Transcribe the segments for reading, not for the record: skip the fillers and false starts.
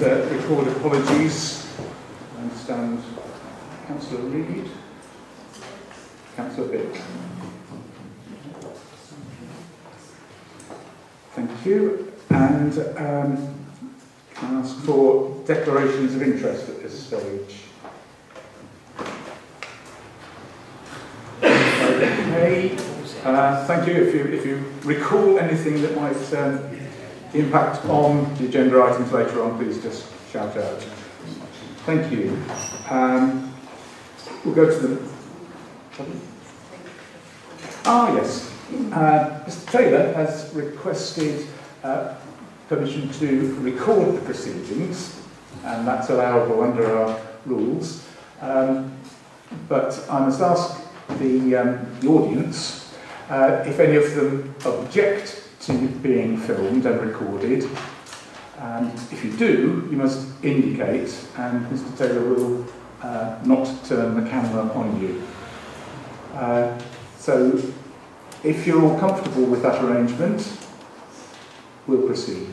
and record apologies. I understand Councillor Reid, Councillor Bitt. Thank you. And can I ask for declarations of interest at this stage? Okay. Thank you. If you recall anything that might impact on the agenda items later on, please just shout out. Thank you. We'll go to the... yes. Mr Taylor has requested permission to record the proceedings, and that's allowable under our rules. But I must ask the audience if any of them object to being filmed and recorded. And if you do, you must indicate, and Mr Taylor will not turn the camera on you. So, if you're all comfortable with that arrangement, we'll proceed.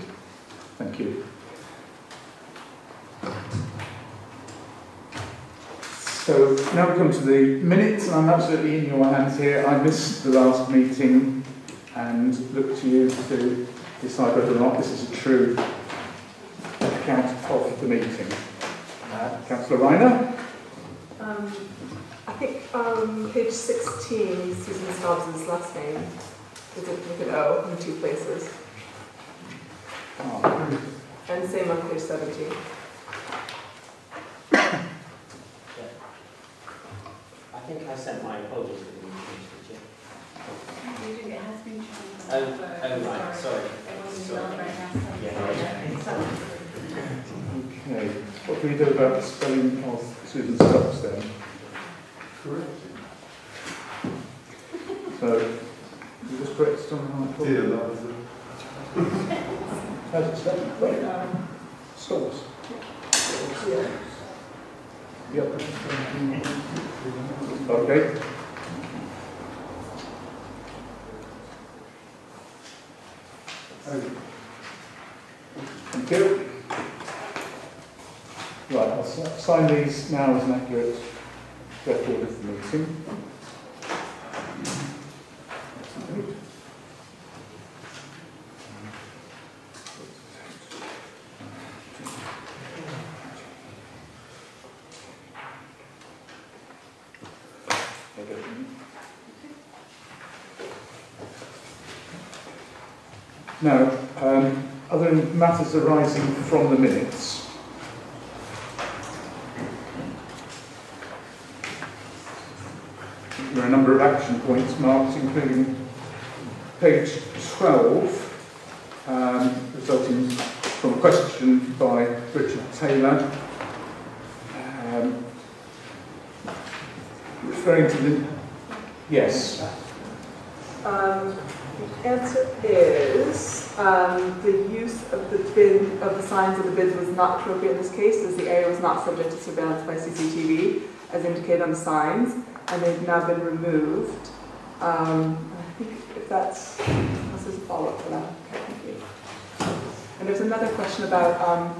Thank you. So now we come to the minutes, and I'm absolutely in your hands here. I missed the last meeting and look to you to decide whether or not this is a true account of the meeting. Councillor Reiner? I think page 16, Susan Stubbs' last name is with an O in 2 places. Oh. And same on page 17. I think I sent my apologies to the meeting, did you? It has been changed. Oh, right, sorry. It wasn't Sorry. done right now. Okay. What do we do about the spelling of Susan Stubbs then? Correct. So, you just correct it on the Dear Liza. How's it spelled? Wait, Stubbs. Yeah. Yep. Okay. Thank you. Right, I'll sign these now as an accurate record of the meeting. Now, other matters arising from the minutes. There are a number of action points marked, including page 12, resulting from a question by Richard Taylor, referring to the... Yes. The answer is the use of the signs of the bids was not appropriate in this case, as the area was not subject to surveillance by CCTV, as indicated on the signs, and they've now been removed. I think if that's this is a follow-up for that. Okay, thank you. And there's another question about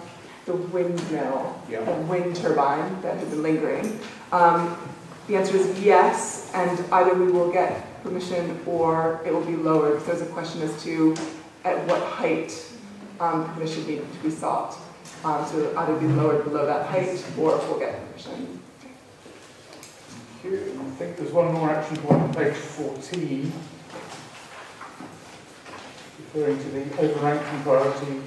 the windmill, yeah. the wind turbine that had been lingering. The answer is yes, and either we will get permission or it will be lowered. There's a question as to at what height permission needed to be sought. So it'll either be lowered below that height or we'll get permission. Thank you. I think there's one more action point on page 14, referring to the overranking priority.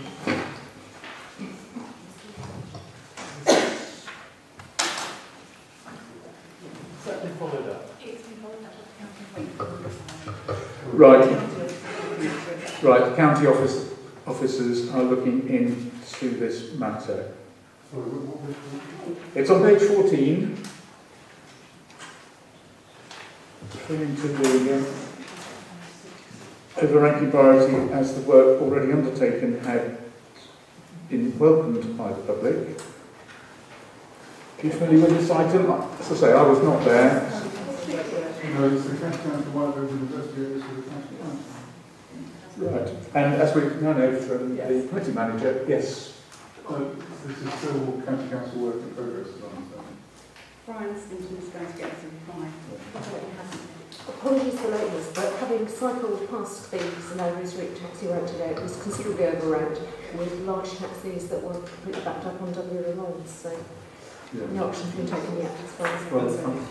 Right, the county officers are looking into this matter. It's on page 14. Referring to the overranking priority as the work already undertaken had been welcomed by the public. Are you familiar with this item? As I say, I was not there. No, it's the cash council while those investigators for the cash council. Right, and as we now know from the committee manager, yes. This is still county council work in progress, as I understand. Brian Stinson is going to get us a reply. Apologies for lateness, but having cycled past the St Andrews Route taxi route today, it was considerably overrun with large taxis that were completely backed up on WA lines, so no action's been taken yet as far as I'm concerned.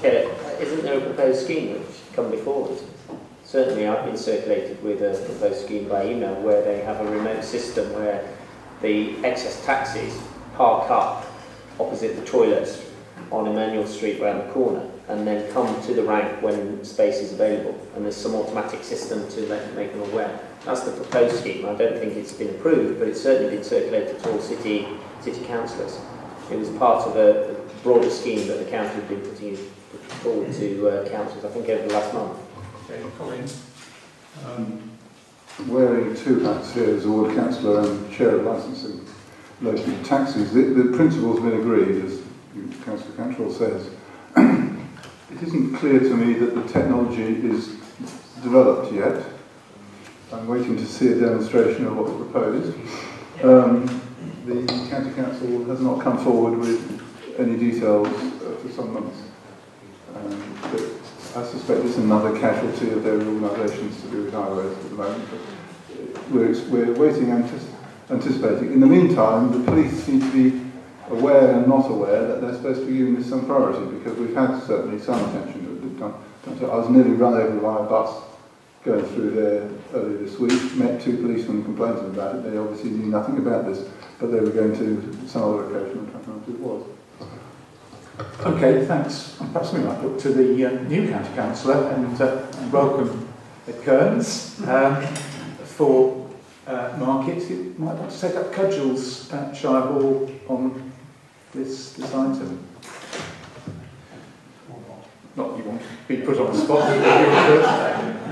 Chair, isn't there a proposed scheme which come before us? Certainly I've been circulated with a proposed scheme by email where they have a remote system where the excess taxis park up opposite the toilets on Emmanuel Street round the corner and then come to the rank when space is available, and there's some automatic system to make them aware. That's the proposed scheme. I don't think it's been approved, but it's certainly been circulated to all city councillors. It was part of a broader scheme that the county had been putting forward to councillors, I think, over the last month. Okay, Colin. Wearing two hats here as a ward councillor and chair of licensing local taxis, the principle's been agreed, as Councillor Cantrell says. It isn't clear to me that the technology is developed yet. I'm waiting to see a demonstration of what's proposed. The County Council has not come forward with any details for some months. But I suspect it's another casualty of their organisations to do with highways at the moment. But we're waiting, anticipating. In the meantime, the police seem to be aware and not aware that they're supposed to be giving this some priority, because we've had certainly some attention done to. I was nearly run over by a bus going through there earlier this week, met two policemen complaining about it. They obviously knew nothing about this, but they were going to some other occasion and trying to remember who it was. Okay, thanks. Perhaps we might look to the new county councillor and welcome Kearns for Market. You might want to take up cudgels at Shire Hall on this item. Not that you want to be put on the spot.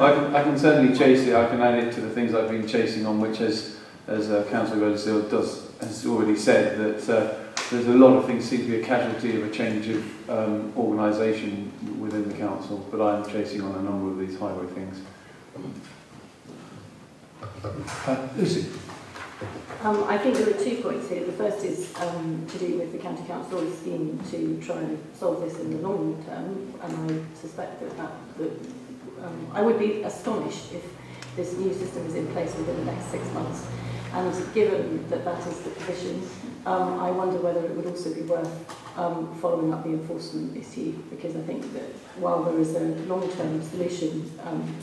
I can certainly chase it. I can add it to the things I've been chasing on, which as Councillor Rudderfield has already said, that there's a lot of things seem to be a casualty of a change of organisation within the council, but I'm chasing on a number of these highway things. Lucy. I think there are 2 points here. The first is to do with the County Council's scheme to try and solve this in the long term, and I suspect that I would be astonished if this new system is in place within the next 6 months. And given that that is the position, I wonder whether it would also be worth following up the enforcement issue, because I think that while there is a long-term solution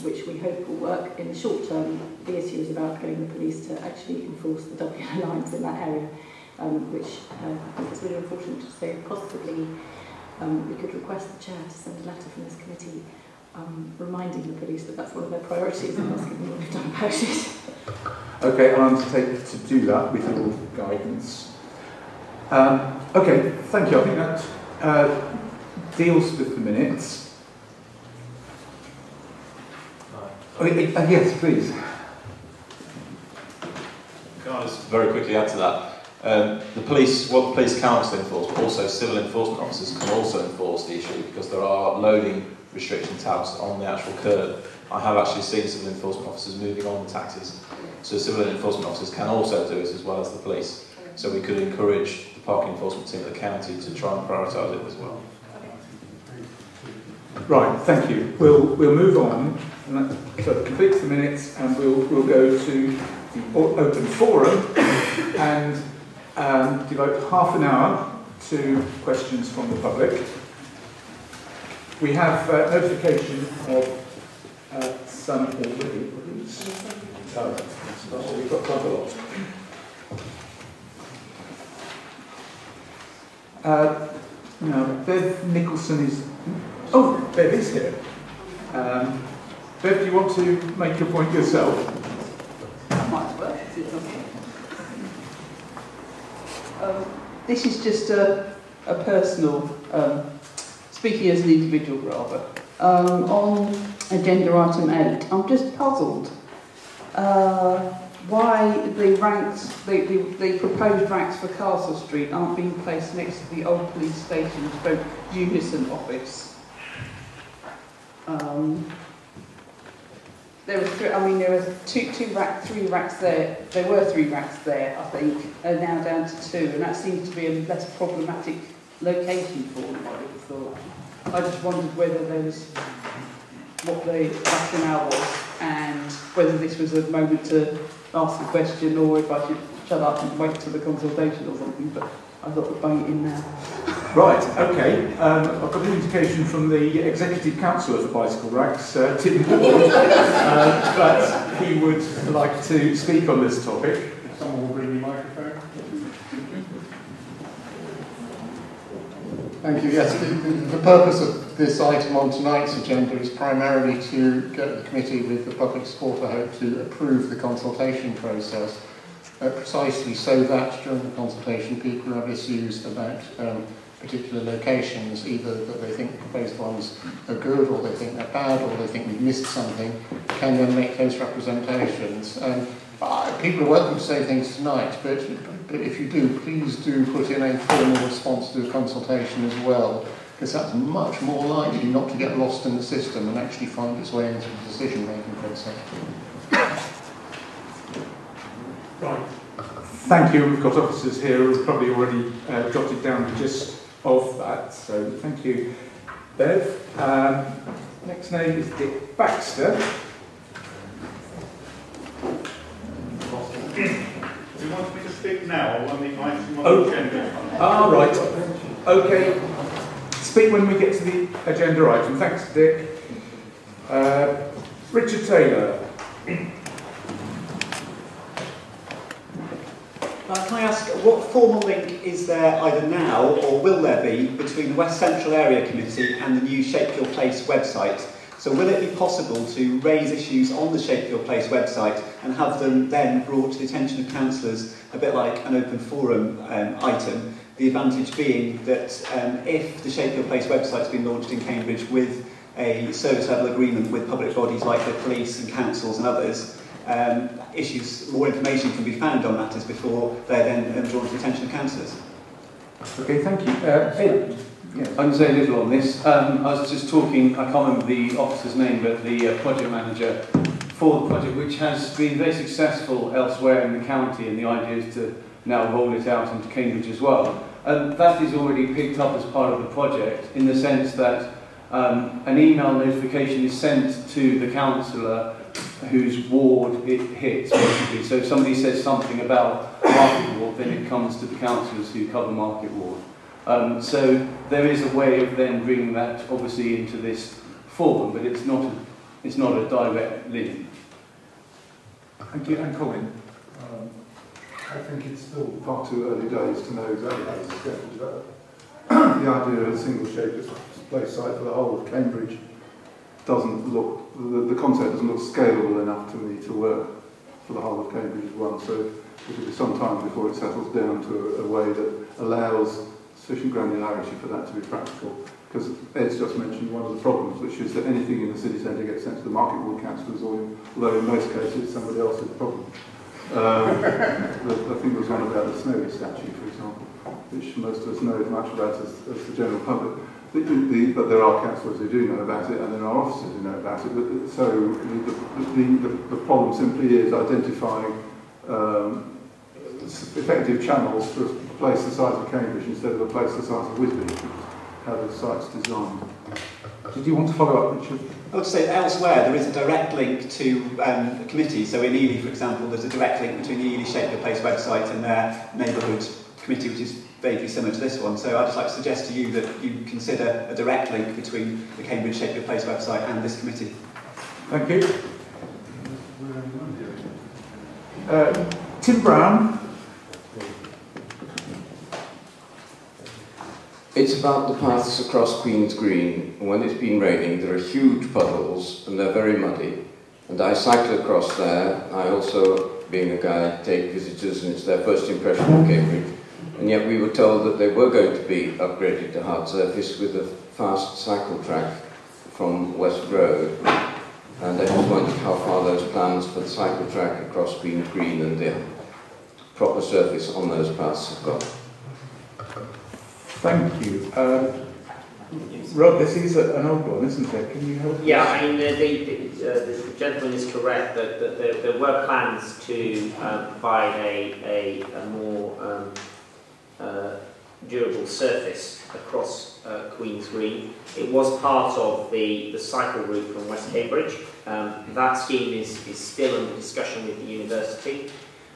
which we hope will work, in the short term the issue is about getting the police to actually enforce the WA lines in that area, which I think is really unfortunate. So possibly we could request the chair to send a letter from this committee reminding the police that that's one of their priorities and asking them what they've done about it. Okay, I'll undertake to do that with your guidance. Okay, thank you. I think that deals with the minutes. Yes, please. Can I just very quickly add to that? The police can obviously enforce, but also civil enforcement officers can also enforce the issue, because there are loading restriction tabs on the actual curb. I have actually seen civil enforcement officers moving on the taxis. So civil enforcement officers can also do it as well as the police. So we could encourage the parking enforcement team of the county to try and prioritise it as well. Right, thank you. We'll move on, and that sort of completes the minutes, and we'll go to the open forum and devote half an hour to questions from the public. We have notification of some already. So we've got quite a lot. Now, Bev Nicholson is... Oh, Bev is here. Bev, do you want to make your point yourself? That might work. This is just a personal, speaking as an individual rather. On agenda item 8, I'm just puzzled why the ranks, the proposed ranks for Castle Street aren't being placed next to the old police station Unison office. there were three, I mean, there were three racks there. There were 3 racks there, I think, and now down to 2, and that seems to be a less problematic location for them, I would have thought. I just wondered whether there was, what the rationale was, and whether this was a moment to ask a question, or if I should shut up and wait till the consultation or something, but I thought we'd bang it in now. Right, okay. I've got an indication from the Executive Council of the Bicycle Racks, Tim Ward, that he would like to speak on this topic. If someone will bring the microphone. Thank you. Yes, the purpose of this item on tonight's agenda is primarily to get the committee with the public support, I hope, to approve the consultation process, precisely so that during the consultation people who have issues about particular locations, either that they think proposed ones are good, or they think they're bad, or they think we've missed something, can then make those representations. People are welcome to say things tonight, but if you do, please do put in a formal response to the consultation as well, because that's much more likely not to get lost in the system and actually find its way into the decision-making process. Right. Thank you. We've got officers here who have probably already jotted down the gist of that, so thank you, Bev. Next name is Dick Baxter. Do you want me to speak now or on the item on the agenda? Ah, right. Okay. Speak when we get to the agenda item. Thanks, Dick. Richard Taylor. Can I ask, what formal link is there either now or will there be between the West Central Area Committee and the new Shape Your Place website? So will it be possible to raise issues on the Shape Your Place website and have them then brought to the attention of councillors, a bit like an open forum item? The advantage being that if the Shape Your Place website's been launched in Cambridge with a service level agreement with public bodies like the police and councils and others, more information can be found on matters before they're then drawn to the attention of councillors. Okay, thank you. Ed? Yeah. I can say a little on this. I was just talking, I can't remember the officer's name, but the project manager for the project, which has been very successful elsewhere in the county, and the idea is to now roll it out into Cambridge as well. And that is already picked up as part of the project, in the sense that an email notification is sent to the councillor whose ward it hits, basically. So if somebody says something about Market Ward, then it comes to the councillors who cover Market Ward. So there is a way of then bringing that obviously into this forum, but it's not a direct link. Thank you, and Colin. I think it's still far too early days to know exactly how this is going to develop. The idea of a single Shape Your Place site for the whole of Cambridge doesn't look, the concept doesn't look scalable enough to me to work for the whole of Cambridge as one, so it will be some time before it settles down to a way that allows sufficient granularity for that to be practical. Because Ed's just mentioned one of the problems, which is that anything in the city centre gets sent to the Market Ward councillors, although in most cases it's somebody else's problem. I think there was one about the Snowy statue, for example, which most of us know as much about as the general public. But there are councillors who do know about it, and there are officers who know about it. So the problem simply is identifying effective channels for a place the size of Cambridge instead of a place the size of Wisbech, how the site's designed. Did you want to follow up, Richard? I would say elsewhere there is a direct link to the committee. So in Ely, for example, there's a direct link between the Ely Shape Your Place website and their neighbourhood committee, which is vaguely similar to this one. So I'd just like to suggest to you that you consider a direct link between the Cambridge Shape Your Place website and this committee. Thank you. Tim Brown. It's about the paths across Queen's Green. When it's been raining, there are huge puddles and they're very muddy. And I cycle across there. I also, being a guy, take visitors, and it's their first impression of Cambridge. And yet we were told that they were going to be upgraded to hard surface with a fast cycle track from West Road. And I just wondered how far those plans for the cycle track across Queen's Green and the proper surface on those paths have got. Thank you. Rob, this is an old one, isn't it? Can you help? Yeah, I mean, the gentleman is correct that there were plans to provide a more durable surface across Queen's Green. It was part of the cycle route from West Cambridge. That scheme is still under discussion with the university.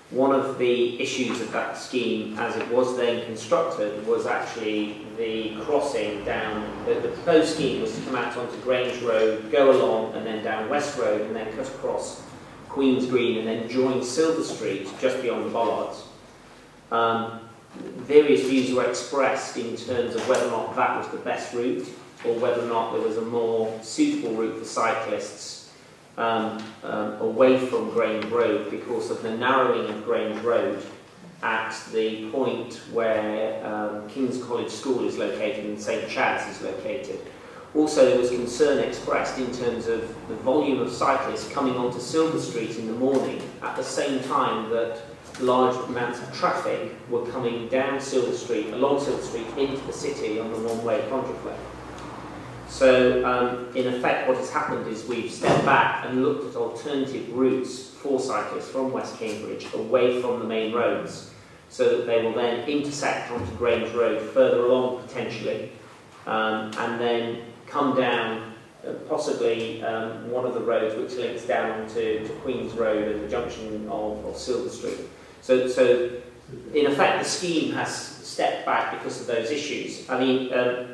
One of the issues of that scheme, as it was then constructed, was actually the crossing down. The proposed scheme was to come out onto Grange Road, go along, and then down West Road, and then cut across Queen's Green, and then join Silver Street just beyond the bollards. Various views were expressed in terms of whether or not that was the best route, or whether or not there was a more suitable route for cyclists away from Grange Road because of the narrowing of Grange Road at the point where King's College School is located and St Chad's is located. Also, there was concern expressed in terms of the volume of cyclists coming onto Silver Street in the morning at the same time that large amounts of traffic were coming down Silver Street, along Silver Street, into the city on the one-way contraflow. So, in effect, what has happened is we've stepped back and looked at alternative routes for cyclists from West Cambridge away from the main roads, so that they will then intersect onto Grange Road further along, potentially, and then come down possibly one of the roads which links down to Queen's Road and the junction of Silver Street. So in effect, the scheme has stepped back because of those issues. I mean,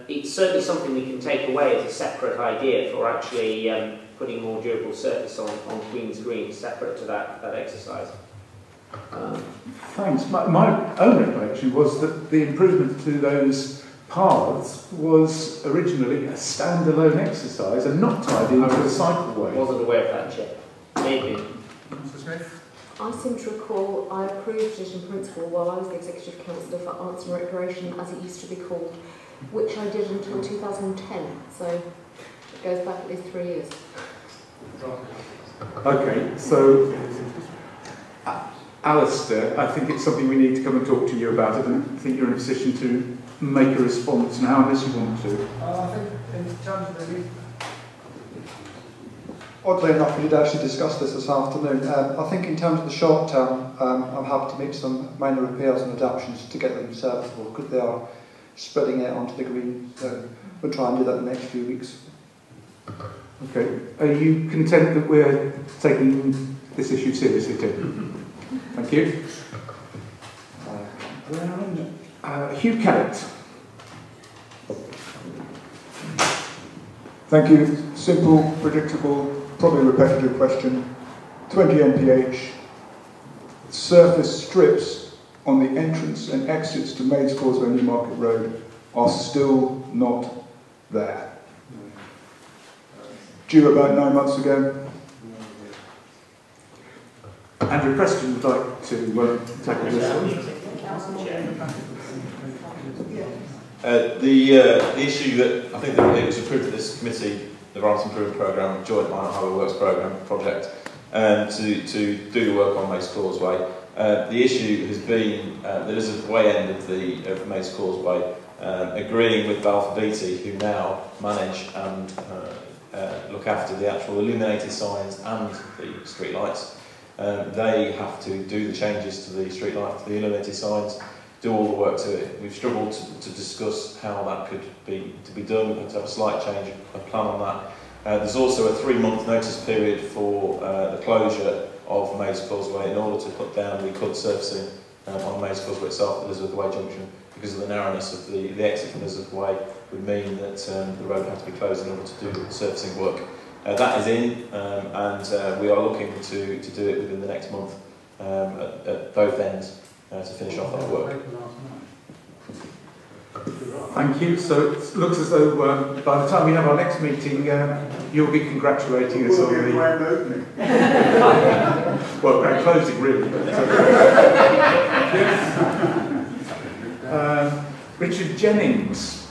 it's certainly something we can take away as a separate idea for actually putting more durable surface on Queen's Green, separate to that exercise. Thanks. My own recollection was that the improvement to those paths was originally a standalone exercise and not tied into the cycleway. I wasn't aware of that yet. Maybe. Mr. Smith? I seem to recall I approved it in principle while I was the Executive Councillor for Arts and Recreation, as it used to be called, which I did until 2010, so it goes back at least 3 years. Okay, so Alistair, I think it's something we need to come and talk to you about. I don't think you're in a position to make a response now unless you want to. I think in terms of the... Oddly enough, we did actually discuss this afternoon. I think in terms of the short term, I'm happy to make some minor repairs and adaptations to get them serviceable, because they are spreading it onto the green. So we'll try and do that in the next few weeks. Okay. Are you content that we're taking this issue seriously too? Thank you. Hugh Carrott. Thank you. Simple, predictable, probably repetitive question. 20 mph. Surface strips on the entrance and exits to Maids Causeway and Newmarket Road are still not there. Due about 9 months ago. Andrew Preston would like to tackle this one. The issue that I think that it was approved at this committee, the Rant Improvement Programme, Joint Minor Highway Works Programme project, to do the work on Maids Causeway. The issue has been that as of the way end of the Maids Causeway, agreeing with Balfour Beatty, who now manage and look after the actual illuminated signs and the street lights. They have to do the changes to the street lights, the illuminated signs, do all the work to it. We've struggled to discuss how that could be done. We've had to have a slight change of plan on that. There's also a 3-month notice period for the closure of Maids Causeway in order to put down the CUD surfacing on Maids Causeway itself, Elizabeth Way Junction, because of the narrowness of the exit from Elizabeth Way would mean that the road had to be closed in order to do the surfacing work. That is in, and we are looking to do it within the next month at both ends to finish off that work. Thank you. So it looks as though by the time we have our next meeting, you'll be congratulating us on the grand opening. Well, grand closing, really. Richard Jennings.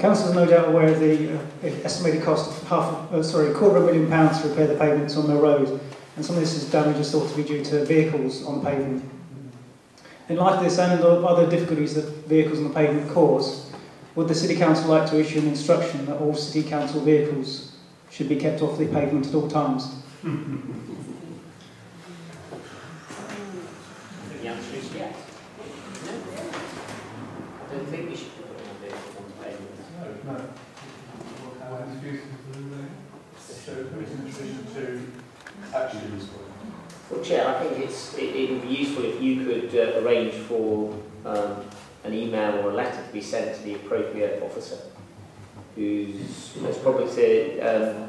Council is no doubt aware of the estimated cost of £250,000 to repair the pavements on the road, and some of this is damage is thought to be due to vehicles on the pavement. In light of this and the other difficulties that vehicles on the pavement cause, would the City Council like to issue an instruction that all City Council vehicles should be kept off the pavement at all times? The answer is yes. No. I don't think we should put all vehicles on the pavement. No. So there is an introduction to actions. Well, Chair, I think it would be useful if you could arrange for an email or a letter to be sent to the appropriate officer, who's most probably the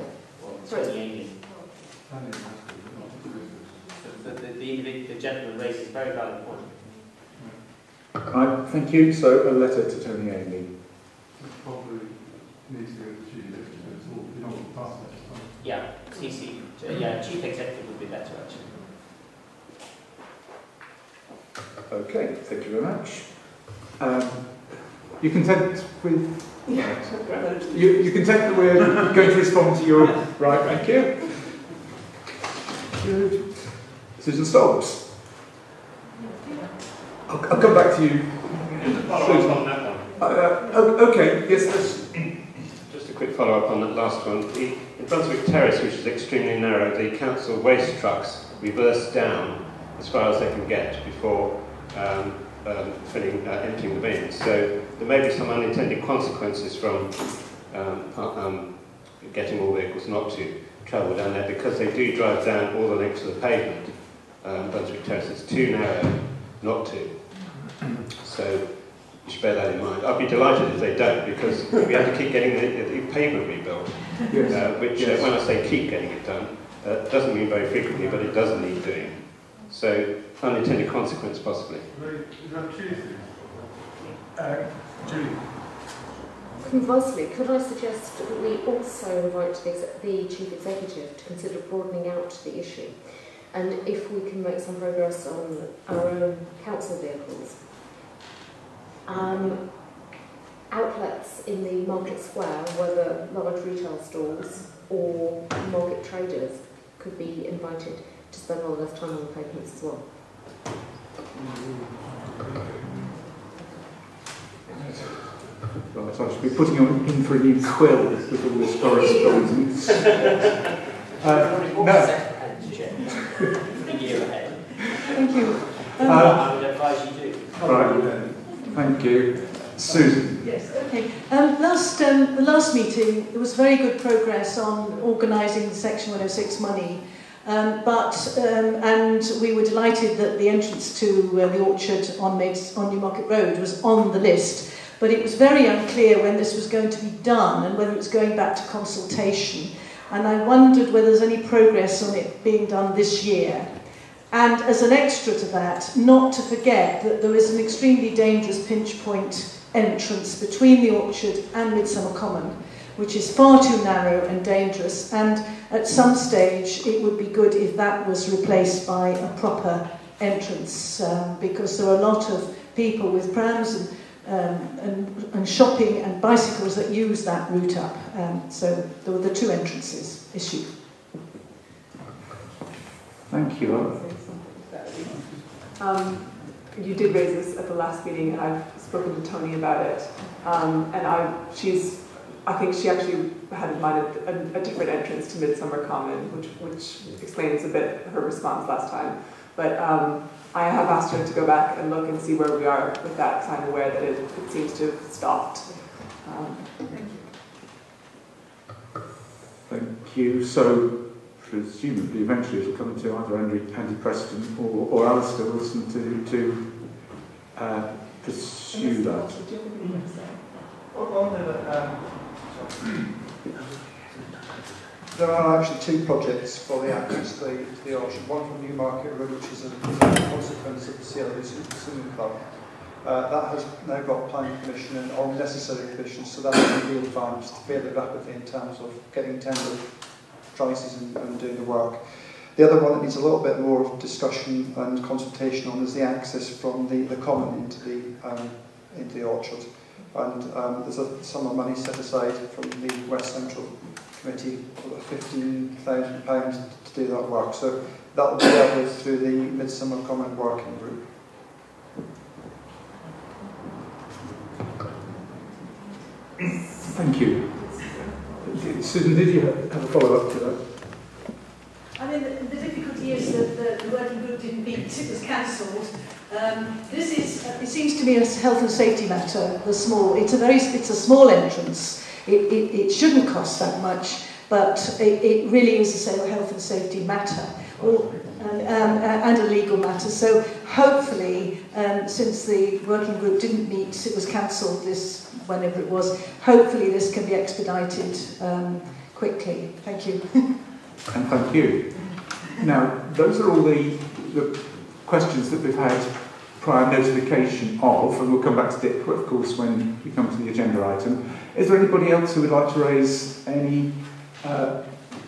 gentleman raises a very valid point. Right, thank you. So a letter to Tony Amy. Probably needs to go to the chief executive. It's all past that. Yeah, CC. Yeah, chief executive would be better actually. Okay, thank you very much. You content with? You content that we're going to respond to your right? Thank you. Good. Susan Stobbs. I'll come back to you. Follow-up on that one. Okay. Yes. Just a quick follow-up on that last one. In Brunswick Terrace, which is extremely narrow, the council waste trucks reverse down as far as they can get before emptying the bins. So there may be some unintended consequences from getting all vehicles not to travel down there, because they do drive down all the length of the pavement. Brunswick Terrace is too narrow not to. So you should bear that in mind. I'd be delighted if they don't, because we have to keep getting the pavement rebuilt, which when I say keep getting it done, doesn't mean very frequently, but it does need doing. So unintended consequence possibly. Is that Tuesday? Julie. Conversely, could I suggest that we also invite the Chief Executive to consider broadening out the issue, and if we can make some progress on our own council vehicles. Outlets in the market square, whether large retail stores or market traders, could be invited to spend a lot less time on the pavements as well. Right, so I should be putting you in for a new quill with all this correspondence. No. Thank you. I would advise you do. Right. Thank you. Susan. Yes, okay. The last meeting, there was very good progress on organising the Section 106 money, and we were delighted that the entrance to the orchard on Newmarket Road was on the list, but it was very unclear when this was going to be done and whether it was going back to consultation, and I wondered whether there's any progress on it being done this year. And as an extra to that, not to forget that there is an extremely dangerous pinch point entrance between the orchard and Midsummer Common, which is far too narrow and dangerous, and at some stage it would be good if that was replaced by a proper entrance, because there are a lot of people with prams and shopping and bicycles that use that route up, so there were the two entrances issued. Thank you. You did raise this at the last meeting, and I've spoken to Tony about it. And I think she actually had in mind a different entrance to Midsummer Common, which explains a bit her response last time. But I have asked her to go back and look and see where we are with that, because I'm aware that it seems to have stopped. Thank you. So, presumably, eventually it'll come to either Andy Preston or Alistair Wilson to pursue that. There are actually two projects for the access to the orchard. One from Newmarket Road, which is a consequence of the CLB Swimming Club. That has now got planning permission and all necessary permissions, so that will be advanced fairly rapidly in terms of getting tender prices and doing the work. The other one that needs a little bit more discussion and consultation on is the access from the common into the orchard. And there's a sum of money set aside from the West Central Committee, £15,000 to do that work. So that will be dealt with through the Midsummer Common Working Group. Thank you. Susan, did you have a follow-up to that? I mean, the difficulty is that the working group didn't meet, it was cancelled. This is, it seems to me, a health and safety matter, it's a small entrance. It shouldn't cost that much, but it really is a health and safety matter, and a legal matter. So hopefully, since the working group didn't meet, it was cancelled whenever it was, hopefully this can be expedited quickly. Thank you. And thank you. Now, those are all the questions that we've had prior notification of, and we'll come back to Dick, of course, when we come to the agenda item. Is there anybody else who would like to raise any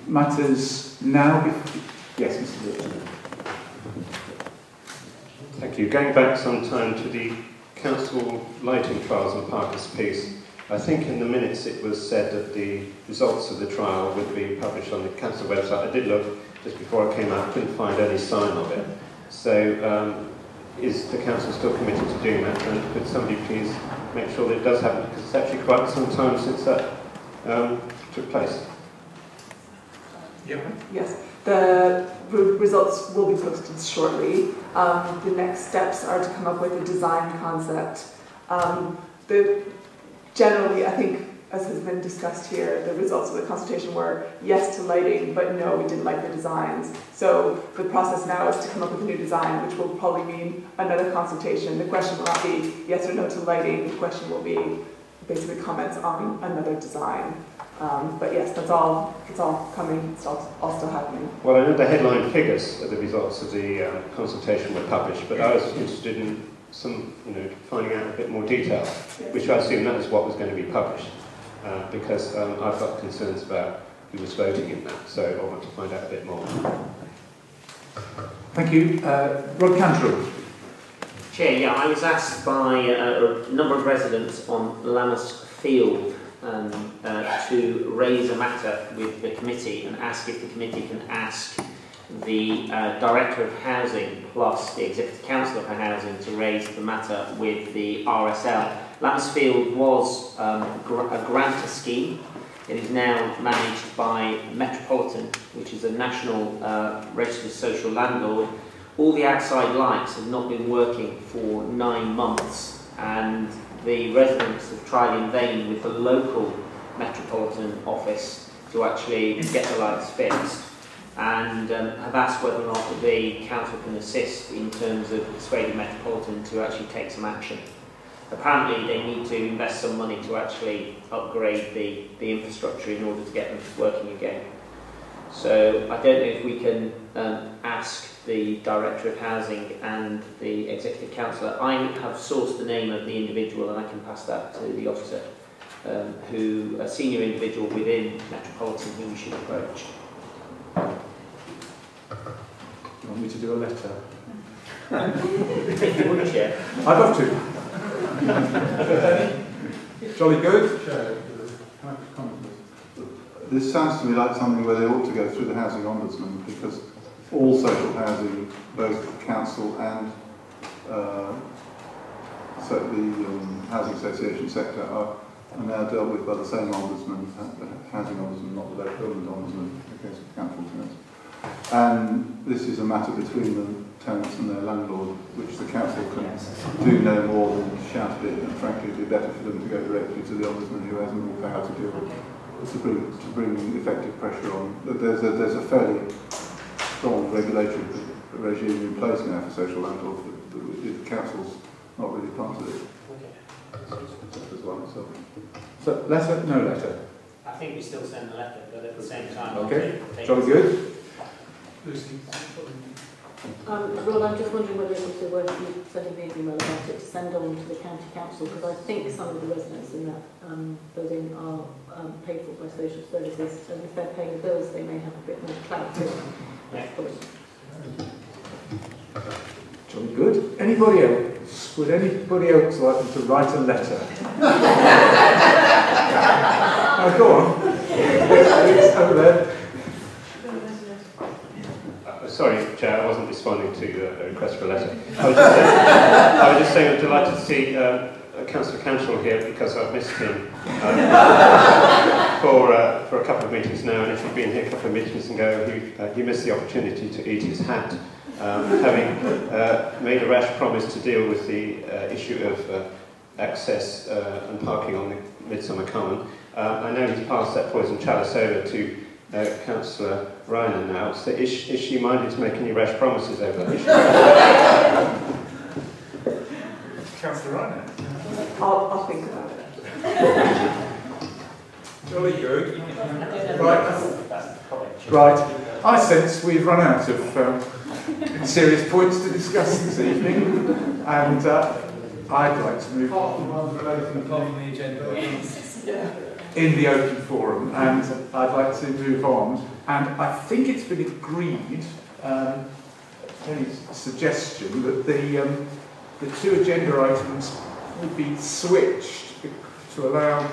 matters now? Yes, Mr. Wilson. Thank you. Going back some time to the council lighting trials and Parker's piece, I think in the minutes it was said that the results of the trial would be published on the council website. I did look just before I came out, couldn't find any sign of it. So is the council still committed to doing that? And could somebody please make sure that it does happen, because it's actually quite some time since that took place. Yes, the results will be posted shortly. The next steps are to come up with a design concept. Generally, I think, as has been discussed here, the results of the consultation were yes to lighting, but no, we didn't like the designs. So the process now is to come up with a new design, which will probably mean another consultation. The question will not be yes or no to lighting. The question will be basically comments on another design. But yes, that's all coming, it's all still happening. Well, I know the headline figures of the results of the consultation were published, but I was interested in some, finding out a bit more detail, which I assume that is what was going to be published, because I've got concerns about who was voting in that, so I want to find out a bit more. Thank you. Rod Cantrell. Chair, yeah, I was asked by a number of residents on Lammas Field to raise a matter with the committee and ask if the committee can ask the Director of Housing plus the Executive Councillor for Housing to raise the matter with the RSL. Lammas Field was a grantor scheme. It is now managed by Metropolitan, which is a national registered social landlord. All the outside lights have not been working for 9 months, and the residents have tried in vain with the local Metropolitan office to actually get the lights fixed, and have asked whether or not the council can assist in terms of persuading Metropolitan to actually take some action. Apparently they need to invest some money to actually upgrade the infrastructure in order to get them working again. So I don't know if we can ask the Director of Housing and the Executive Councillor. I have sourced the name of the individual and I can pass that to the officer, a senior individual within Metropolitan who we should approach. You want me to do a letter? If you would, Chair. I'd love to. Jolly good. This sounds to me like something where they ought to go through the Housing Ombudsman, because all social housing, both council and the housing association sector, are now dealt with by the same ombudsman, the housing ombudsman, not the local government ombudsman, in the case of council tenants. And this is a matter between the tenants and their landlord, which the council can do no more than shout at it, and frankly it'd be better for them to go directly to the ombudsman who has more power to deal with, to bring effective pressure on. There's a fairly strong regulatory regime in place now for social landlords, but the council's not really part of it. As well, so letter, no letter? I think we still send the letter, but at the same time... Okay, jolly good. Rod, I'm just wondering whether it would be worth you sending me an email about it to send on to the county council, because I think some of the residents in that building are paid for by social services, and if they're paying bills, they may have a bit more clarity. Jolly good. Anybody else? Would anybody else like them to write a letter? Oh, go on. It's over there. Sorry, Chair, I wasn't responding to a request for a letter. I was just saying I'm delighted to see a Councillor Cantrell here because I've missed him for a couple of meetings now, and if you've been here a couple of meetings ago, you missed the opportunity to eat his hat, having made a rash promise to deal with the issue of access and parking on the Midsummer Common. I know he's passed that poison chalice over to Councillor Reiner now, so is she minded to make any rash promises over that issue? Councillor Reiner? I'll think about it. Jolly good. Right. I sense we've run out of serious points to discuss this evening, and I'd like to move on the agenda. In the open forum, and I'd like to move on. And I think it's been agreed, any suggestion, that the two agenda items will be switched to allow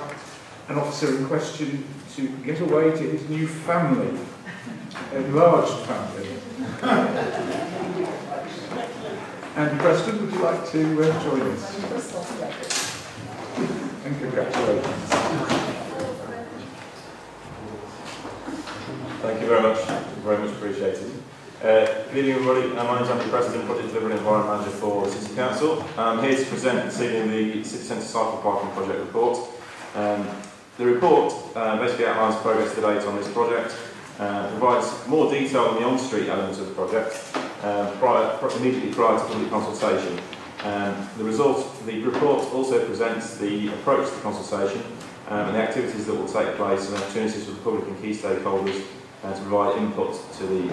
an officer in question to get away to his new family, enlarged family. And Preston, would you like to join us? And congratulations. Thank you very much appreciated. Good evening everybody, my name is Andrew Preston, Project Delivery and Environment Manager for City Council. I'm here to present this evening the City Centre Cycle Parking Project report. The report basically outlines progress to date on this project, provides more detail on the on-street elements of the project immediately prior to public consultation. The report also presents the approach to consultation and the activities that will take place and opportunities for the public and key stakeholders to provide input to the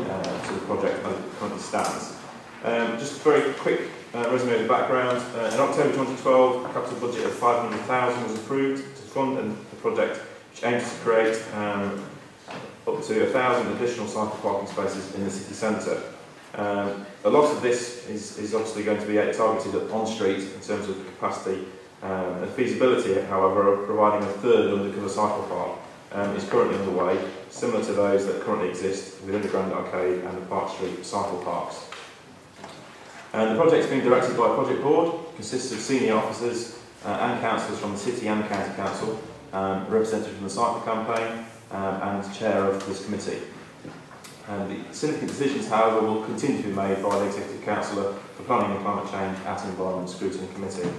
project as it currently stands. Just a very quick resume of the background. In October 2012, a capital budget of 500,000 was approved to fund a project which aims to create up to 1,000 additional cycle parking spaces in the city centre. A lot of this is obviously going to be targeted at on-street in terms of capacity. The feasibility, however, of providing a third undercover cycle park is currently underway, similar to those that currently exist within the Grand Arcade and the Park Street cycle parks. The project is being directed by a project board, consists of senior officers and councillors from the City and County Council, representative from the cycle campaign and chair of this committee. The significant decisions, however, will continue to be made by the Executive Councillor for Planning and Climate Change at Environment Scrutiny Committee.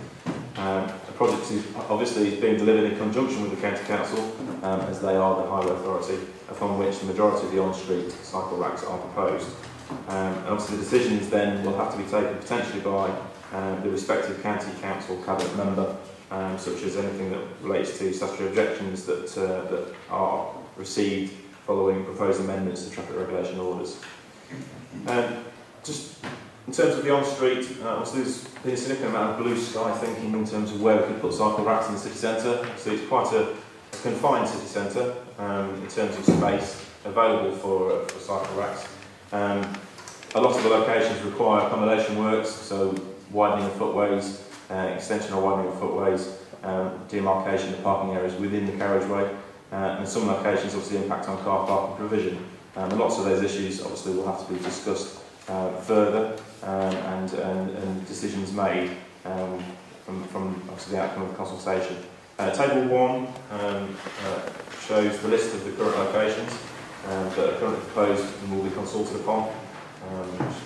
The project is obviously being delivered in conjunction with the County Council, as they are the highway authority upon which the majority of the on-street cycle racks are proposed. And obviously the decisions then will have to be taken potentially by the respective County Council Cabinet member, such as anything that relates to statutory objections that are received following proposed amendments to traffic regulation orders. Just in terms of the on-street, obviously there's been a significant amount of blue sky thinking in terms of where we could put cycle racks in the city centre. So it's quite a confined city centre in terms of space available for cycle racks. A lot of the locations require accommodation works, so widening of footways, extension or widening of footways, demarcation of parking areas within the carriageway, and some locations obviously impact on car parking provision. And lots of those issues obviously will have to be discussed further and decisions made from obviously the outcome of the consultation. Table 1 shows the list of the current locations that are currently proposed and will be consulted upon.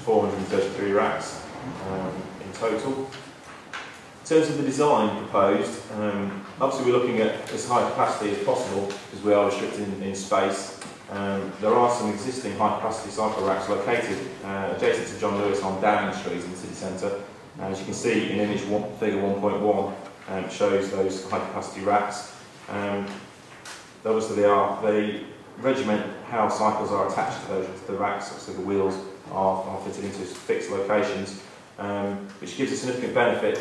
433 racks in total. In terms of the design proposed, obviously we're looking at as high capacity as possible because we are restricted in space. There are some existing high capacity cycle racks located adjacent to John Lewis on Downing Street in the city centre. As you can see in image figure 1.1, it shows those high capacity racks. Obviously they regiment how cycles are attached to the racks, so the wheels are fitted into fixed locations, which gives a significant benefit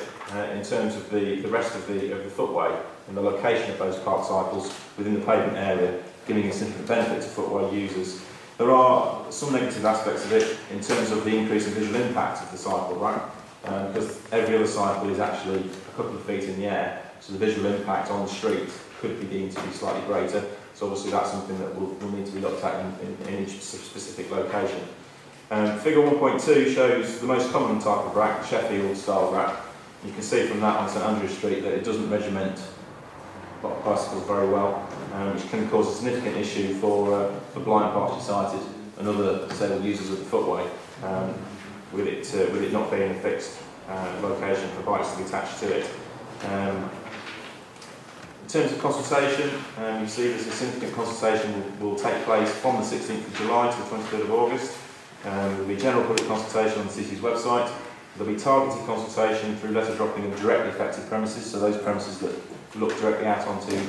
in terms of the rest of the footway and the location of those parked cycles within the pavement area, giving a significant benefit to footway users. There are some negative aspects of it in terms of the increase in visual impact of the cycle rack, because every other cycle is actually a couple of feet in the air, so the visual impact on the street could be deemed to be slightly greater. So obviously that's something that will need to be looked at in each specific location. Figure 1.2 shows the most common type of rack, the Sheffield style rack. You can see from that on St Andrew Street that it doesn't regiment bicycles very well, which can cause a significant issue for blind, partially sighted and other disabled users of the footway, with it not being a fixed location for bikes to be attached to it. In terms of consultation, you see there's a significant consultation will take place from the 16th of July to the 23rd of August. There will be general public consultation on the city's website. There will be targeted consultation through letter dropping of directly affected premises, so those premises that look directly out onto the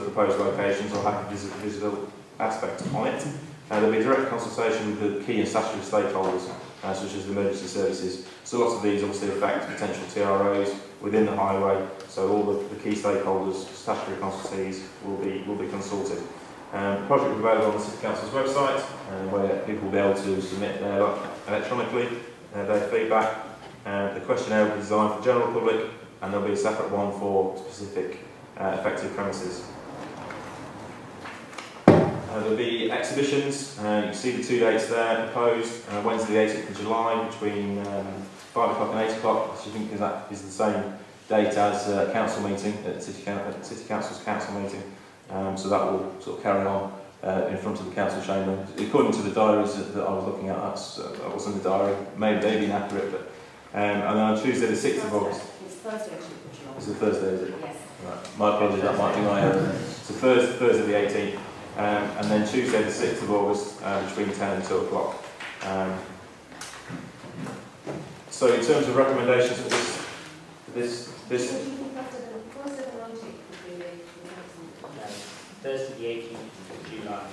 proposed locations or have a visible aspect on it. There will be direct consultation with the key and statutory stakeholders, such as the emergency services. So lots of these obviously affect potential TROs within the highway, so all the key stakeholders, statutory consultees will be consulted. The project is available on the City Council's website, where people will be able to submit electronically their feedback. The questionnaire will be designed for the general public, and there will be a separate one for specific affected premises. There will be exhibitions. You can see the 2 dates there proposed. Wednesday the 18th of July between 5 o'clock and 8 o'clock, which I think is the same date as council meeting, at City Council's council meeting. So that will sort of carry on in front of the council chamber. According to the diaries that I was looking at, that wasn't the diary. Maybe they've been accurate, but and then on Tuesday the 6th of August. It's Thursday, actually. It's a Thursday, is it? Yes. Right. My apologies, that might be my error. It's a Thursday the 18th. And then Tuesday the 6th of August between 10 and 2 o'clock. So in terms of recommendations for this Thursday the 18th of July.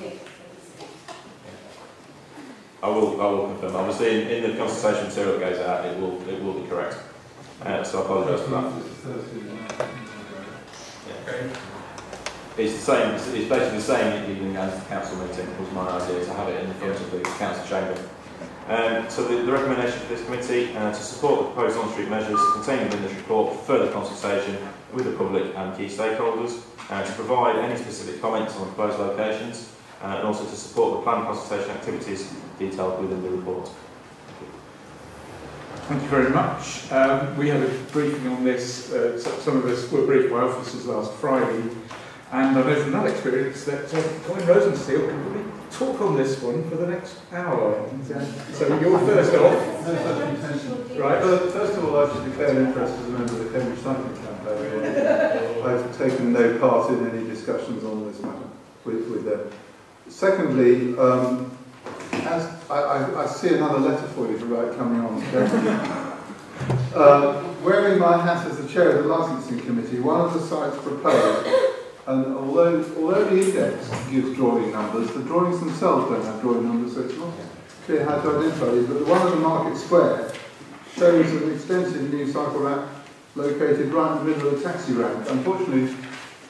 I will confirm. Obviously in the consultation material that goes out, it will be correct. So I apologise for that. Yeah. It's the same. It's basically the same evening as the council meeting. Was my idea to have it in the front of the council chamber. So the recommendation for this committee to support the proposed on-street measures contained within this report for further consultation with the public and key stakeholders, to provide any specific comments on the proposed locations, and also to support the planned consultation activities detailed within the report. Thank you very much. We had a briefing on this. Some of us were briefed by officers last Friday. And I know from that experience that Colin Rosensteel can really talk on this one for the next hour. So you're first off. Right. First of all, I should declare an interest as a member of the Cambridge Cycling Campaign. I've taken no part in any discussions on this matter with them. Secondly, as I see another letter for you to write coming on. Wearing my hat as the chair of the licensing committee, one of the sites proposed. And although the index gives drawing numbers, the drawings themselves don't have drawing numbers, so it's not clear how to identify these. But the one on the Market Square shows an extensive new cycle rack located right in the middle of the taxi rank. Unfortunately,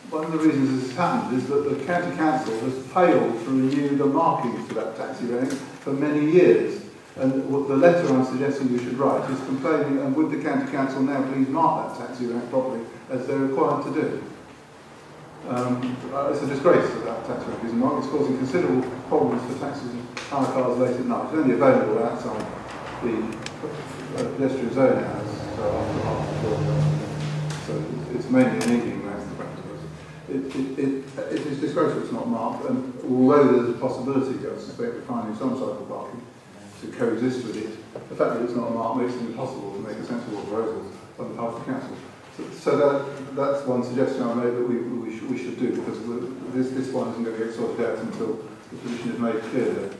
one of the reasons this has happened is that the County Council has failed to renew the markings for that taxi rank for many years. And what the letter I'm suggesting you should write is complaining, and would the County Council now please mark that taxi rank properly, as they're required to do. It's a disgrace that that taxi rank isn't marked. It's causing considerable problems for taxis and hire cars late at night. It's only available outside the pedestrian zone hours, so after 4. So it's mainly an evening race. It is disgraceful it's not marked, and although there's a possibility, I suspect, of finding some cycle parking to coexist with it, the fact that it's not marked makes it impossible to make a sensible proposal on behalf of the council. So that's one suggestion I made that we should do, because this one isn't going to get sorted out until the position is made clear there.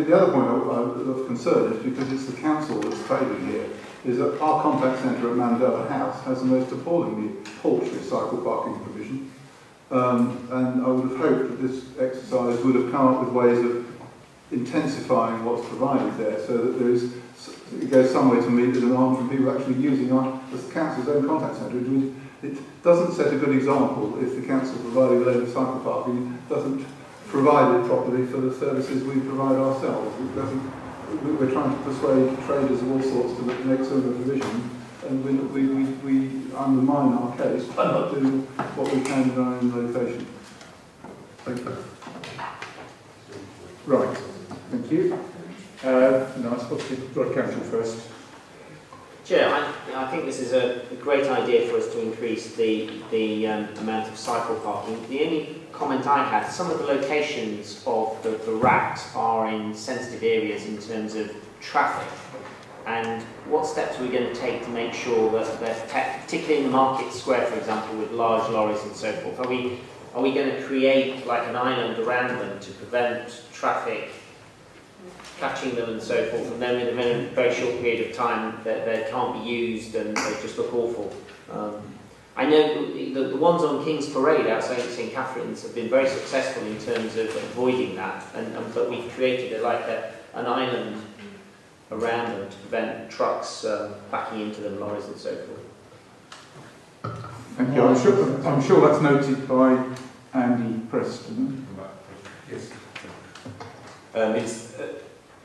The other point of concern is because it's the council that's failing here, is that our contact centre at Mandela House has the most appallingly paltry cycle parking provision. And I would have hoped that this exercise would have come up with ways of intensifying what's provided there, so that it goes some way to meet the demand from people actually using the council's own contact centre. It doesn't set a good example if the council providing a load of cycle parking doesn't provide it properly for the services we provide ourselves. We're trying to persuade traders of all sorts to make similar provision, and we undermine our case by not doing what we can in our own location. Thank you. Right, thank you. No, I suppose the Lord Council first. Chair, I think this is a great idea for us to increase the amount of cycle parking. The only comment I had, some of the locations of the racks are in sensitive areas in terms of traffic. And what steps are we going to take to make sure that particularly in the market square, for example, with large lorries and so forth, are we going to create like an island around them to prevent traffic catching them and so forth, and then within a very short period of time they can't be used and they just look awful? I know the ones on King's Parade outside St Catherine's have been very successful in terms of avoiding that, but we've created an island around them to prevent trucks backing into them, lorries and so forth. Thank you. I'm sure that's noted by Andy Preston. Yes.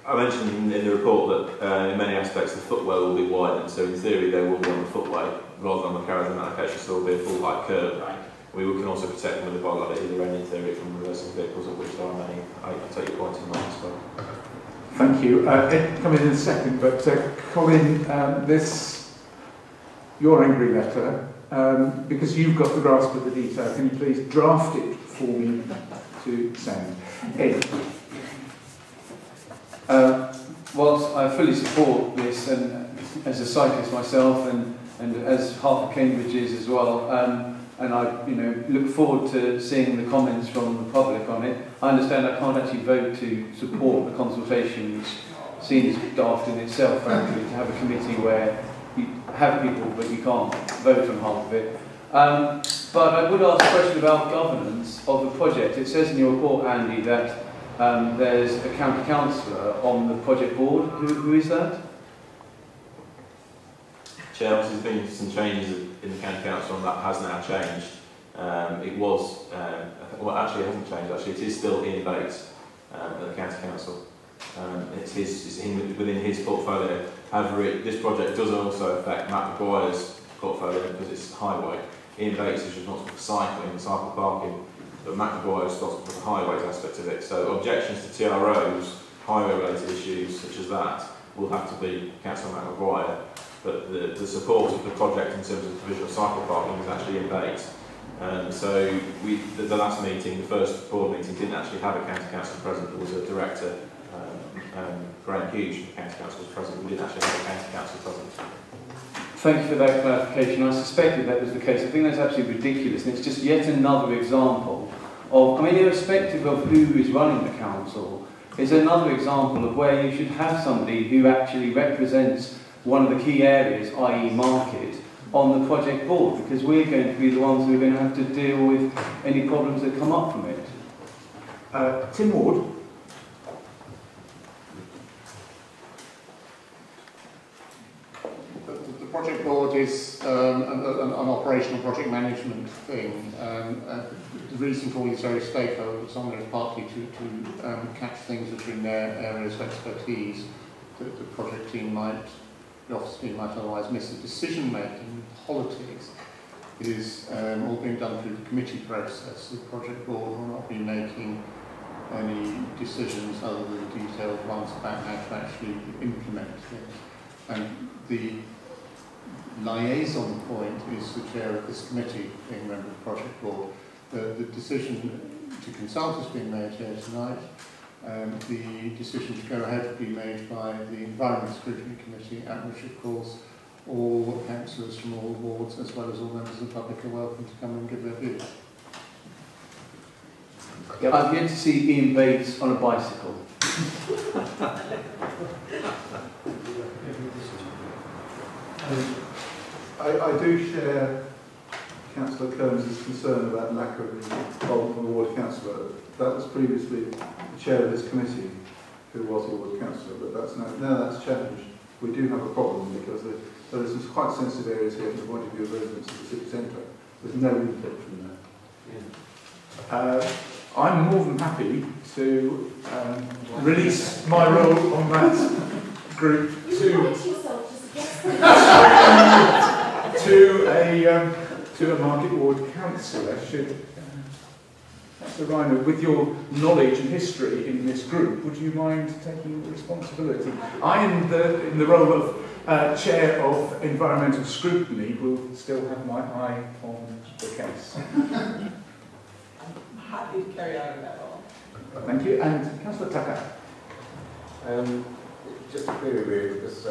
I mentioned in the report that in many aspects the footway will be widened, so in theory they will be on the footway rather than the carriage, and that occasion still be a full height curb. Right. We can also protect them with a bog at either end in theory from reversing vehicles, of which there are many. I take your point in mind as well. Thank you. Ed, coming in a second, but Colin, your angry letter, because you've got the grasp of the detail, can you please draft it for me to send? Ed. Whilst I fully support this, and as a cyclist myself, and as half of Cambridge is as well, and I look forward to seeing the comments from the public on it. I understand I can't actually vote to support the consultation, which seems daft in itself, frankly, to have a committee where you have people but you can't vote on half of it. But I would ask a question about governance of the project. It says in your report, Andy, that there's a county councillor on the project board. Who is that? Chair, there's been some changes in the county council, and that has now changed. It was, well, actually, it hasn't changed. Actually, it is still Ian Bates at the county council. It's within his portfolio. However, this project does also affect Matt Maguire's portfolio because it's highway. Ian Bates is responsible for cycling and cycle parking, but Matt Maguire is responsible for the highways aspect of it. So objections to TROs, highway-related issues such as that, will have to be Councillor Matt Maguire. But the support of the project in terms of the provision of cycle parking is actually in Bates. So the last meeting, the first board meeting, didn't actually have a county council present. There was a director, Graham Hughes from the county council was present. We didn't actually have a county council present. Thank you for that clarification. I suspected that was the case. I think that's absolutely ridiculous, and it's just yet another example of, I mean, irrespective of who is running the council, it's another example of where you should have somebody who actually represents one of the key areas, i.e. market, on the project board, because we're going to be the ones who are going to have to deal with any problems that come up from it. Tim Ward. The project board is an operational project management thing. The reason for all these various stakeholders on there is partly to catch things which are in their areas of expertise that the project team might, the office team might otherwise miss. The decision making, politics, is all being done through the committee process. The project board will not be making any decisions other than detailed ones about how to actually implement things. And the liaison point is the chair of this committee being a member of the project board. The decision to consult is being made here tonight. The decision to go ahead will be made by the Environment Scrutiny Committee, at which, of course, all councillors from all wards, as well as all members of the public, are welcome to come and give their views. Yeah, I've yet to see Ian Bates on a bicycle. I do share Councillor Kearns' concern about lack of involvement from the ward councillor. That was previously the chair of this committee, who was a ward councillor, but that's now that's changed. We do have a problem because there are some quite sensitive areas here from the point of view of residents of the city centre. There's no input from there. I'm more than happy to release my role on that group to a market ward councillor. Should Councillor Reiner, with your knowledge and history in this group, would you mind taking responsibility? I, in the role of Chair of Environmental Scrutiny, will still have my eye on the case. I'm happy to carry out that role. Thank you. And Councillor Tucker. Just a query really, because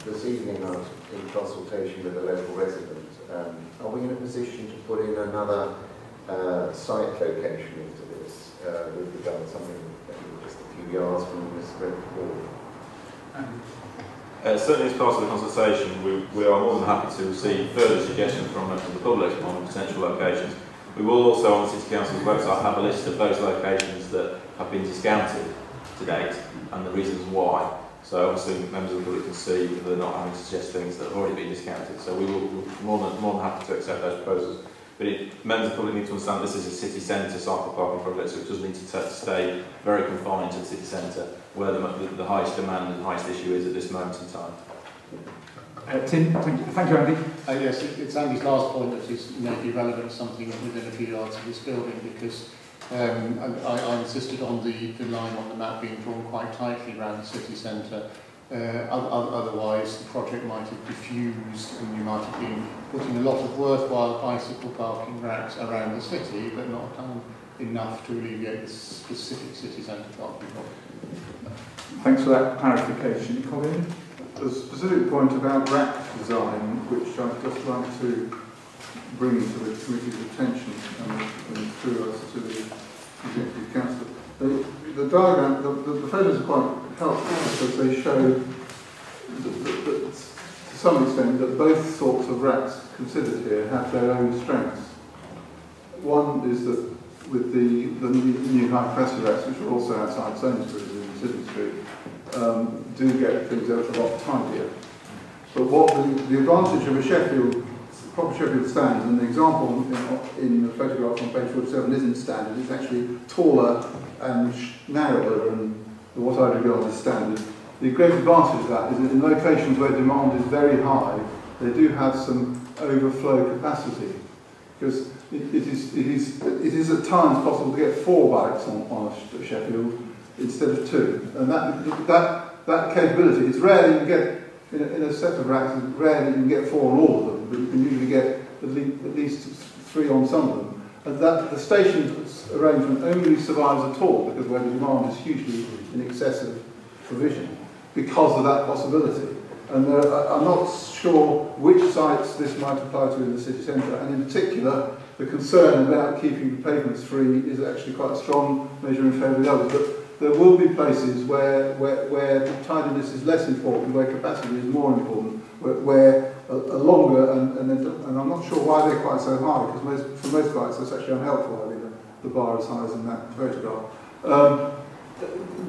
this evening I was in consultation with a local resident. Are we in a position to put in another site location into this with regard to something just a few yards from this red wall? Certainly as part of the consultation, we are more than happy to receive further suggestions from members of the public on potential locations. We will also on the City Council's website have a list of those locations that have been discounted to date and the reasons why. So obviously members of the public can see that they're not having to suggest things that have already been discounted. So we will be more than happy to accept those proposals. But members of the public need to understand this is a city centre cycle parking project, so it does need to stay very confined to the city centre, where the highest demand and highest issue is at this moment in time. Tim, thank you, Andy. Yes, it's Andy's last point that is maybe relevant to something within a few yards of this building, because I insisted on the line on the map being drawn quite tightly around the city centre. Otherwise, the project might have diffused and you might have been putting a lot of worthwhile bicycle parking racks around the city, but not done enough to alleviate the specific city centre parking problem. Thanks for that clarification. Colin? A specific point about rack design, which I'd just like to bring to the committee's attention and through us to the Executive Council. The diagram, the photos are quite helpful because they show that to some extent that both sorts of racks considered here have their own strengths. One is that with the new high capacity racks, which are also outside Sainsbury's in City Street, do get things a lot tidier. But what the advantage of a proper Sheffield stand, and the example in the photograph on page 47 isn't standard, it's actually taller and narrower than what I regard as standard. The great advantage of that is that in locations where demand is very high, they do have some overflow capacity, because it is at times possible to get 4 bikes on a Sheffield instead of 2, and that capability, it's rare that you get in a set of racks, it's rare that you can get 4 on all of them, but you can usually get at least 3 on some of them. And that the station arrangement only survives at all because where the demand is hugely in excess of provision because of that possibility. And I'm not sure which sites this might apply to in the city centre, and in particular the concern about keeping the pavements free is actually quite a strong measure in favour of the others. But there will be places where tidiness is less important, where capacity is more important, where a longer, and I'm not sure why they're quite so high, because for most bikes that's actually unhelpful, having the bar as high as in that photograph,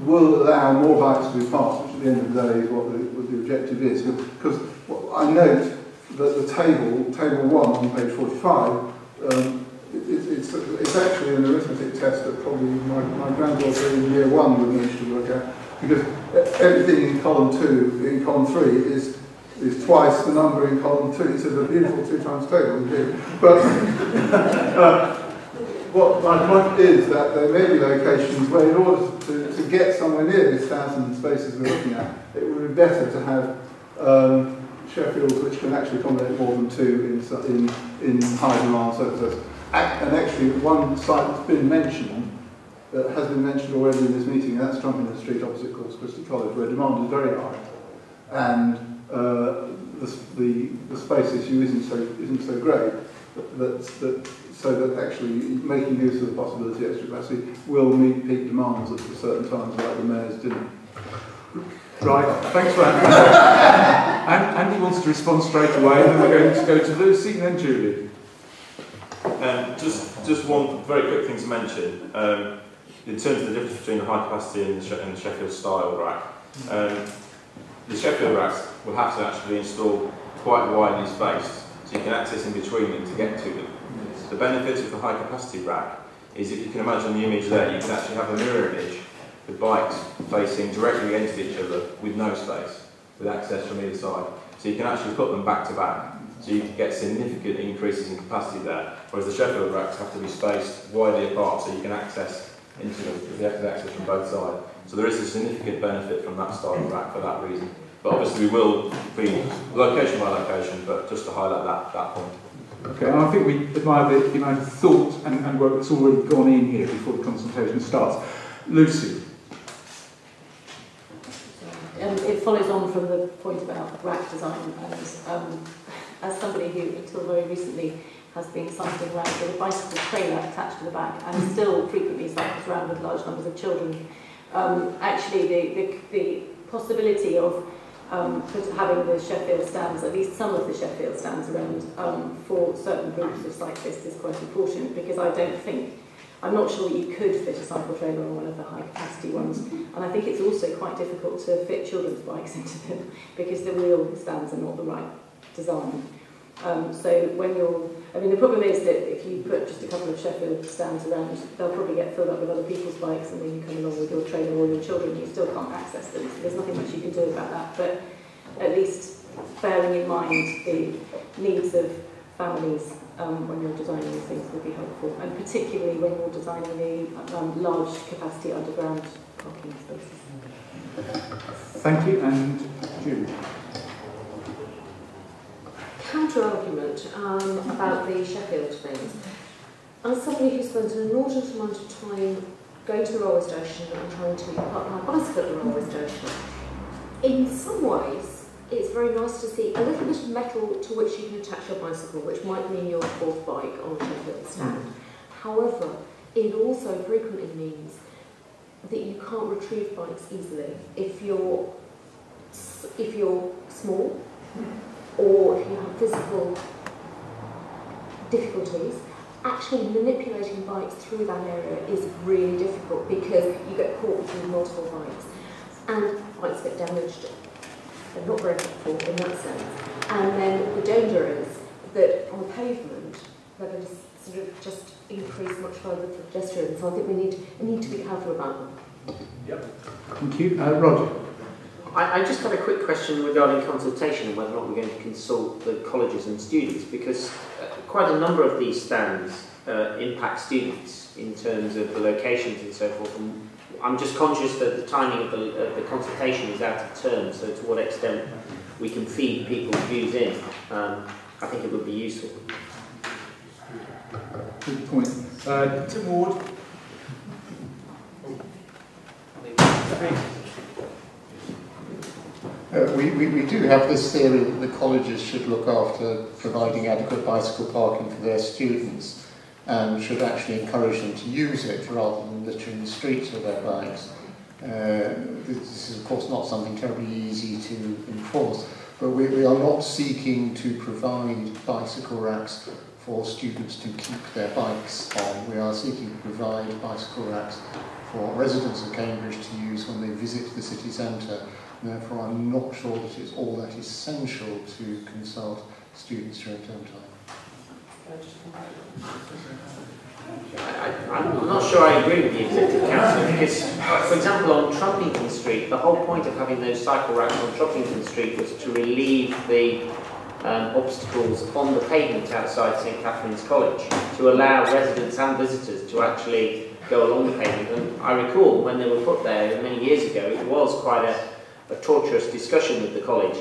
will allow more bikes to be passed, which at the end of the day is what the objective is. Because I note that the table 1 on page 45, it's actually an arithmetic test that probably my granddaughter in year 1 would manage to work out, because everything in column 2, in column 3 is twice the number in column 2. It's a beautiful 2 times table indeed. But what my point is that there may be locations where in order to get somewhere near this 1,000 spaces we're looking at, it would be better to have Sheffields which can actually accommodate more than 2 in high demand surfaces. And actually one site that's been mentioned, that has been mentioned already in this meeting, and that's Trumping Street opposite Corpus Christi College, where demand is very high. And the space issue isn't so great, so that actually making use of the possibility of extra capacity will meet peak demands at certain times, like the Mayor's dinner. Right, thanks for that. And Andy wants to respond straight away, and then we're going to go to Lucy and then Julie. Just one very quick thing to mention, in terms of the difference between the high capacity and the Sheffield style rack. The Sheffield racks will have to actually be installed quite widely spaced, so you can access in between them to get to them. The benefit of the high capacity rack is, if you can imagine the image there, you can actually have a mirror image with bikes facing directly against each other with no space, with access from either side. So you can actually put them back to back. So you get significant increases in capacity there, whereas the Sheffield racks have to be spaced widely apart so you can access into them, because you have to access from both sides. So there is a significant benefit from that style of rack for that reason. But obviously we will be location by location, but just to highlight that point. Okay, and I think we admire the amount of thought and work that's already gone in here before the consultation starts. Lucy. It follows on from the point about rack design, and as somebody who until very recently has been cycling around with a bicycle trailer attached to the back and still frequently cycles around with large numbers of children, actually the possibility of having the Sheffield stands, at least some of the Sheffield stands around for certain groups of cyclists is quite important, because I'm not sure you could fit a cycle trailer on one of the high capacity ones, and I think it's also quite difficult to fit children's bikes into them because the wheel stands are not the right design. So when the problem is that if you put just a couple of Sheffield stands around, they'll probably get filled up with other people's bikes, and then you come along with your trailer or your children, you still can't access them. So there's nothing much you can do about that, but at least bearing in mind the needs of families when you're designing these things would be helpful, and particularly when you're designing the large capacity underground parking spaces. Thank you, and Julie. Counter-argument about the Sheffield things. As somebody who spends an inordinate amount of time going to the railway station and trying to park my bicycle at the railway station, in some ways it's very nice to see a little bit of metal to which you can attach your bicycle, which might mean your fourth bike on a Sheffield stand. However, it also frequently means that you can't retrieve bikes easily if you're small, or if you have physical difficulties. Actually manipulating bikes through that area is really difficult because you get caught between multiple bikes and bikes get damaged. They're not very helpful in that sense. And then the danger is that on pavement they're going to sort of just increase much further the pedestrians. So I think we need to be careful about them. Yep. Thank you. Roger. I just had a quick question regarding consultation and whether or not we're going to consult the colleges and students, because quite a number of these stands impact students in terms of the locations and so forth. And I'm just conscious that the timing of the consultation is out of turn, so to what extent we can feed people's views in, I think it would be useful. Good point. Tim Ward. We do have this theory that the colleges should look after providing adequate bicycle parking for their students and should actually encourage them to use it rather than littering the streets with their bikes. This is of course not something terribly easy to enforce, but we are not seeking to provide bicycle racks for students to keep their bikes on. We are seeking to provide bicycle racks for residents of Cambridge to use when they visit the city centre. Therefore, I'm not sure that it's all that essential to consult students during term time. I'm not sure I agree with the Executive Council, because, for example, on Trumpington Street, the whole point of having those cycle racks on Trumpington Street was to relieve the obstacles on the pavement outside St Catherine's College, to allow residents and visitors to actually go along the pavement. And I recall when they were put there many years ago, it was quite a torturous discussion with the college.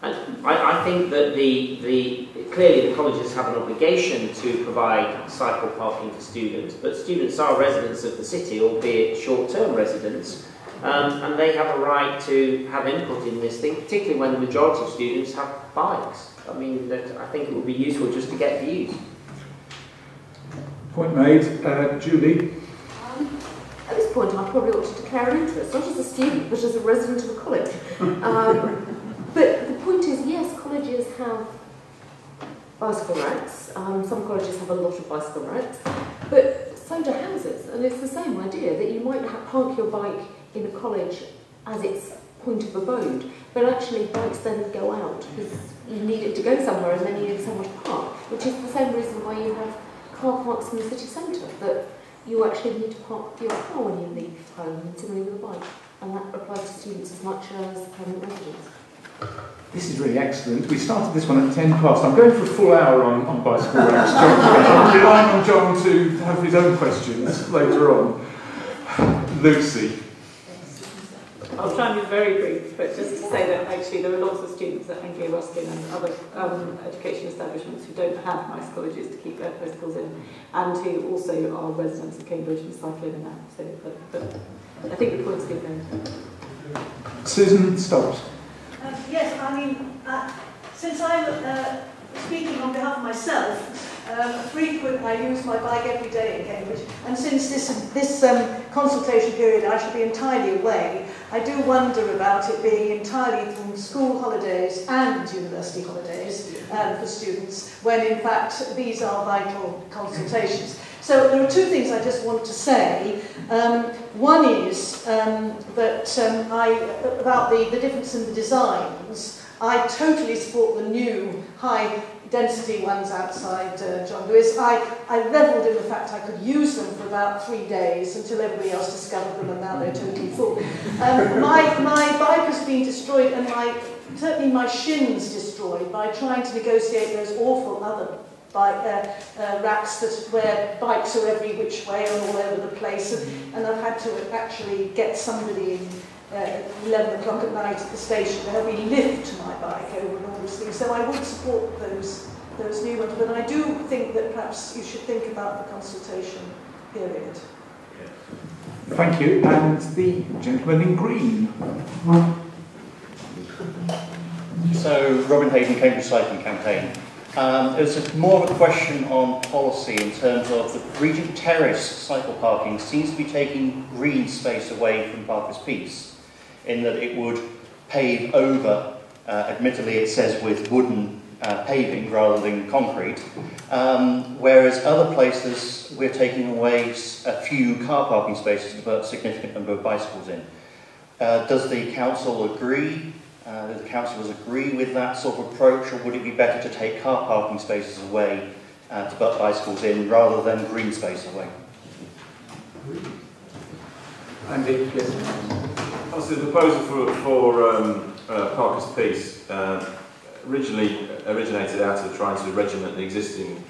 And I think that clearly the colleges have an obligation to provide cycle parking for students, but students are residents of the city, albeit short-term residents, and they have a right to have input in this thing, particularly when the majority of students have bikes. I mean, I think it would be useful just to get views. Point made. Julie. At this point, I probably ought to declare an interest, not as a student, but as a resident of a college. But the point is, yes, colleges have bicycle racks. Some colleges have a lot of bicycle racks, but so do houses. And it's the same idea, that you might park your bike in a college as its point of abode, but actually bikes then go out because you need it to go somewhere and then you need somewhere to park, which is the same reason why you have car parks in the city centre, that you actually need to park your car when you leave home, and similarly with a bike. And that applies to students as much as permanent residents. This is really excellent. We started this one at 10 past. I'm going for a full hour on bicycle racks. I'm relying on John to have his own questions later on. Lucy. I'll try and be very brief, but just to say that actually there are lots of students at Anglia Ruskin and other education establishments who don't have nice colleges to keep their bicycles in, and who also are residents of Cambridge and cycle in and out. So, but I think the point's good there. Susan Stokes. Yes, I mean, since I'm speaking on behalf of myself, I use my bike every day in Cambridge, and since this consultation period I shall be entirely away, I do wonder about it being entirely from school holidays and university holidays for students, when in fact these are vital consultations. So there are two things I just want to say. One is about the difference in the designs. I totally support the new high-density ones outside John Lewis. I revelled in the fact I could use them for about 3 days until everybody else discovered them, and now they're totally full. My bike has been destroyed, and certainly my shins destroyed by trying to negotiate those awful other racks where bikes are every which way and all over the place, and I've had to actually get somebody in 11 o'clock at night at the station to help me lift my bike over and all these things. So I would support those new ones, but I do think that perhaps you should think about the consultation period. Thank you. And the gentleman in green. So, Robin Hayden, Cambridge Cycling Campaign. It's more of a question on policy in terms of the Regent Terrace cycle parking seems to be taking green space away from Parker's Piece, in that it would pave over, admittedly it says with wooden paving rather than concrete, whereas other places we're taking away a few car parking spaces to put a significant number of bicycles in. Does the council agree? Do the councillors agree with that sort of approach, or would it be better to take car parking spaces away to put bicycles in rather than green space away? Andy, yes. Obviously, the proposal for Parker's Piece originally originated out of trying to regiment the existing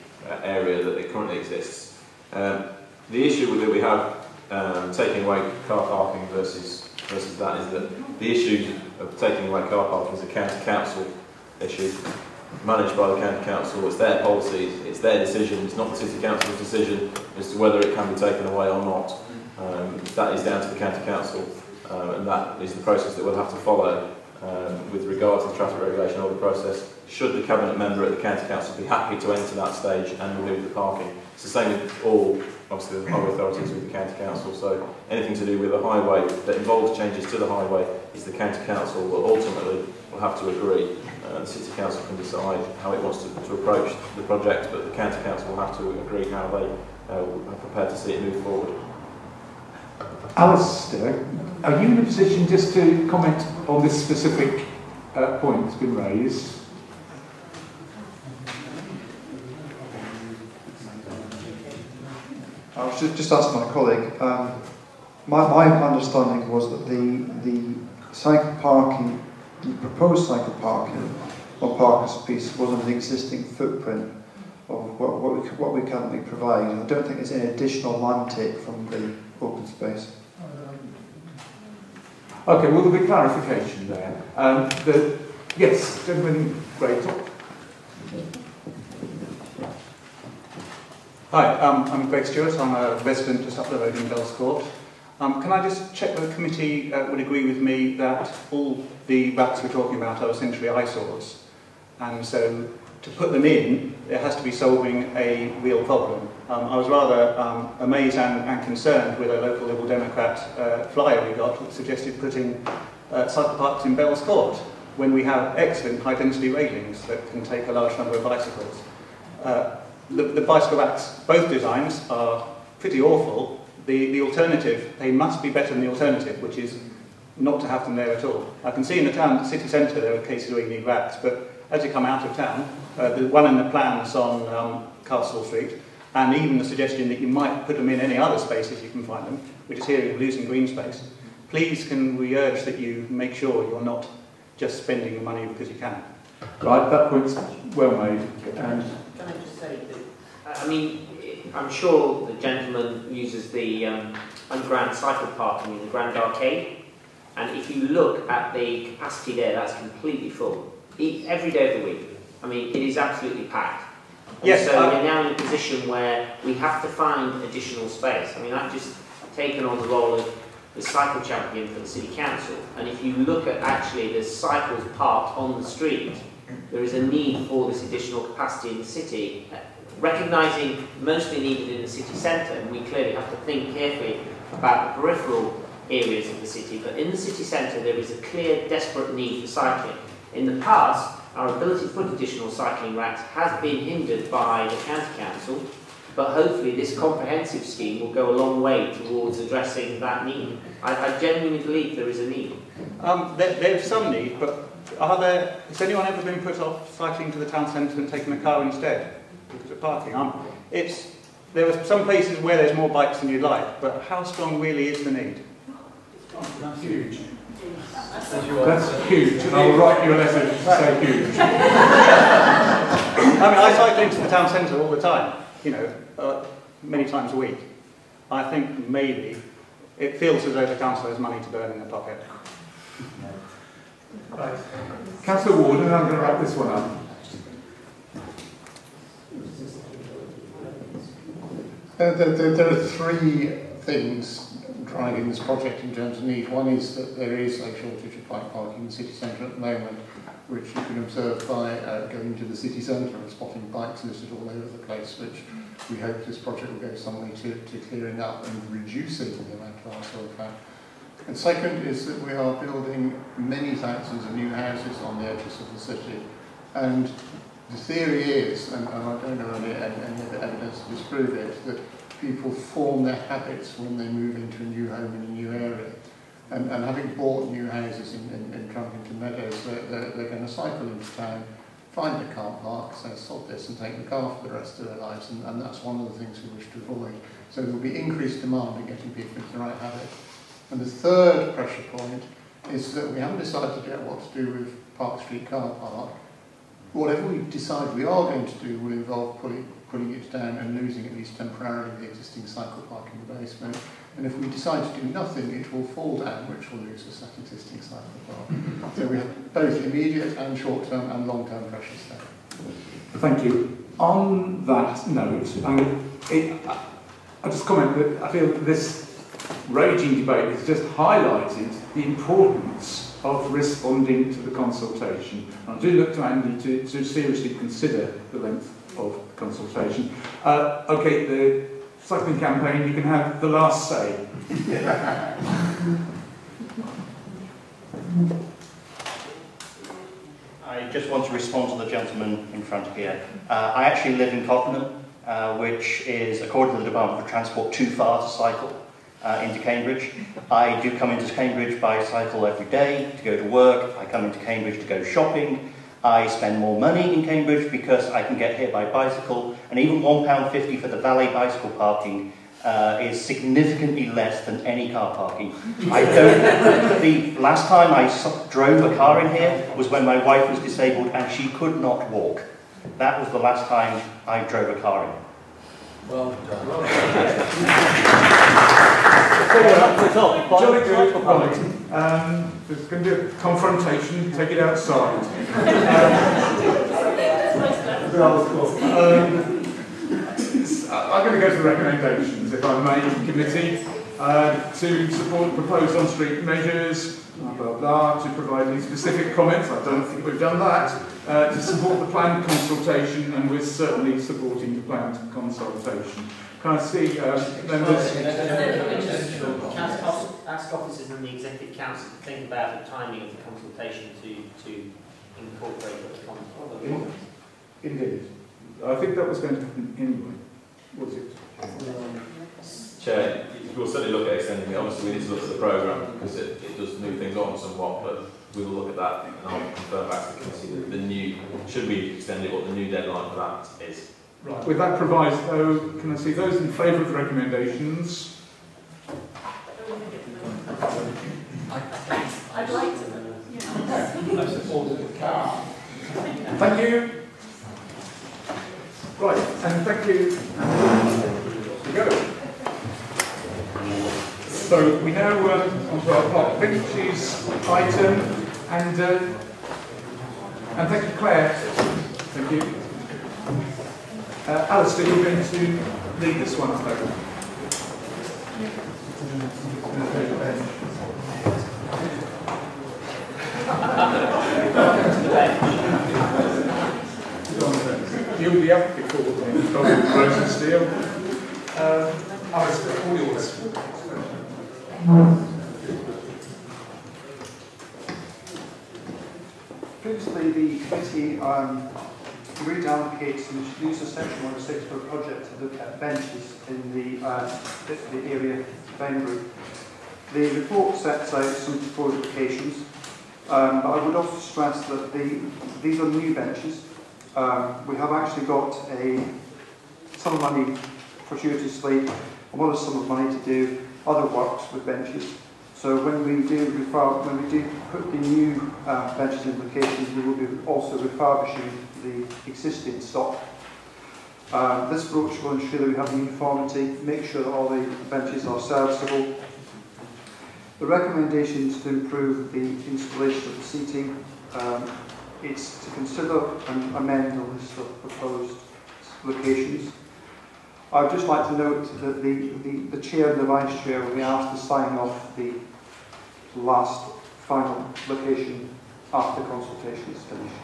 area that it currently exists. The issue that we have taking away car parking versus that is that the issue of taking away car parking is a county council issue managed by the county council. It's their policy, it's their decision, it's not the city council's decision as to whether it can be taken away or not. That is down to the county council, and that is the process that we'll have to follow with regard to the traffic regulation or the process. Should the cabinet member at the county council be happy to enter that stage and remove the parking? It's the same with all, obviously, the highway authorities with the county council. So anything to do with the highway that involves changes to the highway is the county council will ultimately have to agree. The city council can decide how it wants to approach the project, but the county council will have to agree how they are prepared to see it move forward. Alistair, are you in a position just to comment on this specific point that's been raised? I was just asked my colleague. My understanding was that the cycle parking, the proposed cycle parking on Parker's Piece was on the existing footprint of what we currently provide. I don't think there's any additional land take from the open space. Okay, well, there'll be clarification there. Yes, gentleman, great. Hi, I'm Greg Stewart. I'm a resident just up the road in Bells Court. Can I just check that the committee would agree with me that all the racks we're talking about are essentially eyesores, and so to put them in, it has to be solving a real problem. I was rather amazed and concerned with a local Liberal Democrat flyer we got that suggested putting cycle parks in Bells Court when we have excellent high-density railings that can take a large number of bicycles. The bicycle racks, both designs, are pretty awful. The alternative, they must be better than the alternative, which is not to have them there at all. I can see in the town, city centre, there are cases where you need racks, but as you come out of town, the one in the plans on Castle Street, and even the suggestion that you might put them in any other spaces you can find them, which is here you're losing green space. Please can we urge that you make sure you're not just spending the money because you can. Right, that point's well made. And can I just say that, I mean, I'm sure the gentleman uses the underground cycle parking in the Grand Arcade, and if you look at the capacity there, that's completely full. Every day of the week. I mean, it is absolutely packed. And yes, so we're now in a position where we have to find additional space. I mean, I've just taken on the role of the cycle champion for the City Council, and if you look at actually the cycles parked on the street, there is a need for this additional capacity in the city, recognising mostly needed in the city centre, and we clearly have to think carefully about the peripheral areas of the city, but in the city centre there is a clear, desperate need for cycling. In the past, our ability to put additional cycling racks has been hindered by the County Council, but hopefully this comprehensive scheme will go a long way towards addressing that need. I genuinely believe there is a need. There's some need, but has anyone ever been put off cycling to the town centre and taking a car instead because of parking? There are some places where there's more bikes than you'd like, but how strong really is the need? That's huge. That's huge, and I'll write you a letter to say huge. I mean, I cycle into the town centre all the time, many times a week. I think maybe it feels as though the council has money to burn in their pocket. Right. Councillor Ward, and I'm going to wrap this one up. There are three things driving this project in terms of need. One is that there is a shortage of bike parking in the city centre at the moment, which you can observe by going to the city centre and spotting bikes listed all over the place, which we hope this project will go some way to clearing up and reducing the amount of arsehole traffic. And second is that we are building many thousands of new houses on the edges of the city. And the theory is, and I don't know any evidence to disprove it, that people form their habits when they move into a new home in a new area. And having bought new houses in Trumpington Meadows, they're going to cycle into town, find a car park, say, sod this, and take the car for the rest of their lives. And that's one of the things we wish to avoid. So there will be increased demand in getting people into the right habit. And the third pressure point is that we haven't decided yet what to do with Park Street Car Park. Whatever we decide we are going to do will involve pulling it down and losing at least temporarily the existing cycle park in the basement. And if we decide to do nothing, it will fall down, which will lose us that existing cycle park. So we have both immediate and short-term and long-term pressures there. Thank you. On that note, I'll just comment that I feel that this raging debate has just highlighted the importance of responding to the consultation. I do look to Andy to seriously consider the length of consultation. Okay, the cycling campaign, you can have the last say. I just want to respond to the gentleman in front of here. I actually live in Cottenham, which is, according to the Department for Transport, too far to cycle into Cambridge. I do come into Cambridge by cycle every day to go to work. I come into Cambridge to go shopping. I spend more money in Cambridge because I can get here by bicycle, and even £1.50 for the valet bicycle parking is significantly less than any car parking. The last time I drove a car in here was when my wife was disabled and she could not walk. That was the last time I drove a car in. Well done. Jolly good. Right. There's going to be a confrontation. Take it outside. I'm going to go to the recommendations, if I may, committee, to support proposed on-street measures, blah, blah, blah, to provide any specific comments. I don't think we've done that. To support the planned consultation, and we're certainly supporting the planned consultation. Can I see members? Ask officers in the Executive Council to think about the timing of the consultation to incorporate the consultation. Indeed. I think that was going to happen anyway. Was it? Chair, we'll certainly look at extending it. Obviously, we need to look at the programme because it does move things on somewhat, but we will look at that and I'll confirm back to the committee that the new, should we extend it, what the new deadline for that is. Right. With that proviso, can I see those in favour of the recommendations? I'd like to. ordered the car. Thank you. Right, and thank you. Go. So we now onto our park benches item, and thank you, Claire. Thank you. Alistair, you're going to lead this one, I hope. You'll be up before Rosensteel. Alistair, all yours. Previously, the committee agreed to allocate some use of section 106 for a project to look at benches in the area of Bainbury. The report sets out some proposed locations, but I would also stress that these are new benches. We have actually got a sum of money fortuitously, a modest sum of money to do other works with benches. So when we do put the new benches in locations, we will be also refurbishing the existing stock. This approach will ensure that we have uniformity, make sure that all the benches are serviceable. The recommendations to improve the installation of the seating, it's to consider and amend the list of proposed locations. I'd just like to note that the chair and the vice chair will be asked to sign off the last final location after consultation is finished.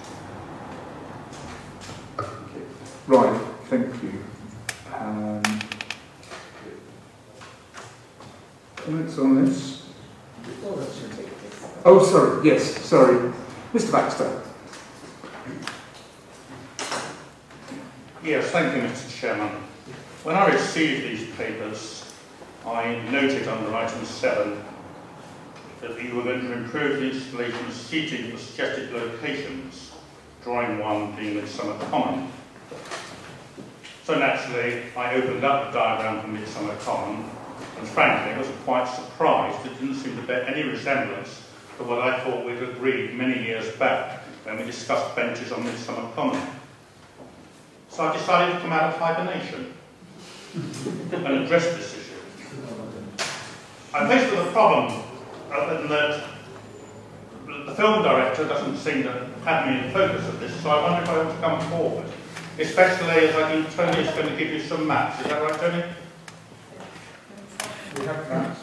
Okay. Right, thank you. Comments on this? Oh, sorry, yes, sorry. Mr. Baxter. Yes, thank you, Mr. Chairman. When I received these papers, I noted under item 7 that you were going to improve the installation of seating for suggested locations, drawing one being Midsummer Common. So naturally, I opened up the diagram for Midsummer Common, and frankly, I was quite surprised it didn't seem to bear any resemblance to what I thought we'd agreed many years back when we discussed benches on Midsummer Common. So I decided to come out of hibernation and address this issue. I'm faced with a problem in that the film director doesn't seem to have me in focus of this, so I wonder if I ought to come forward, especially as I think Tony is going to give you some maps. Is that right, Tony? We have maps.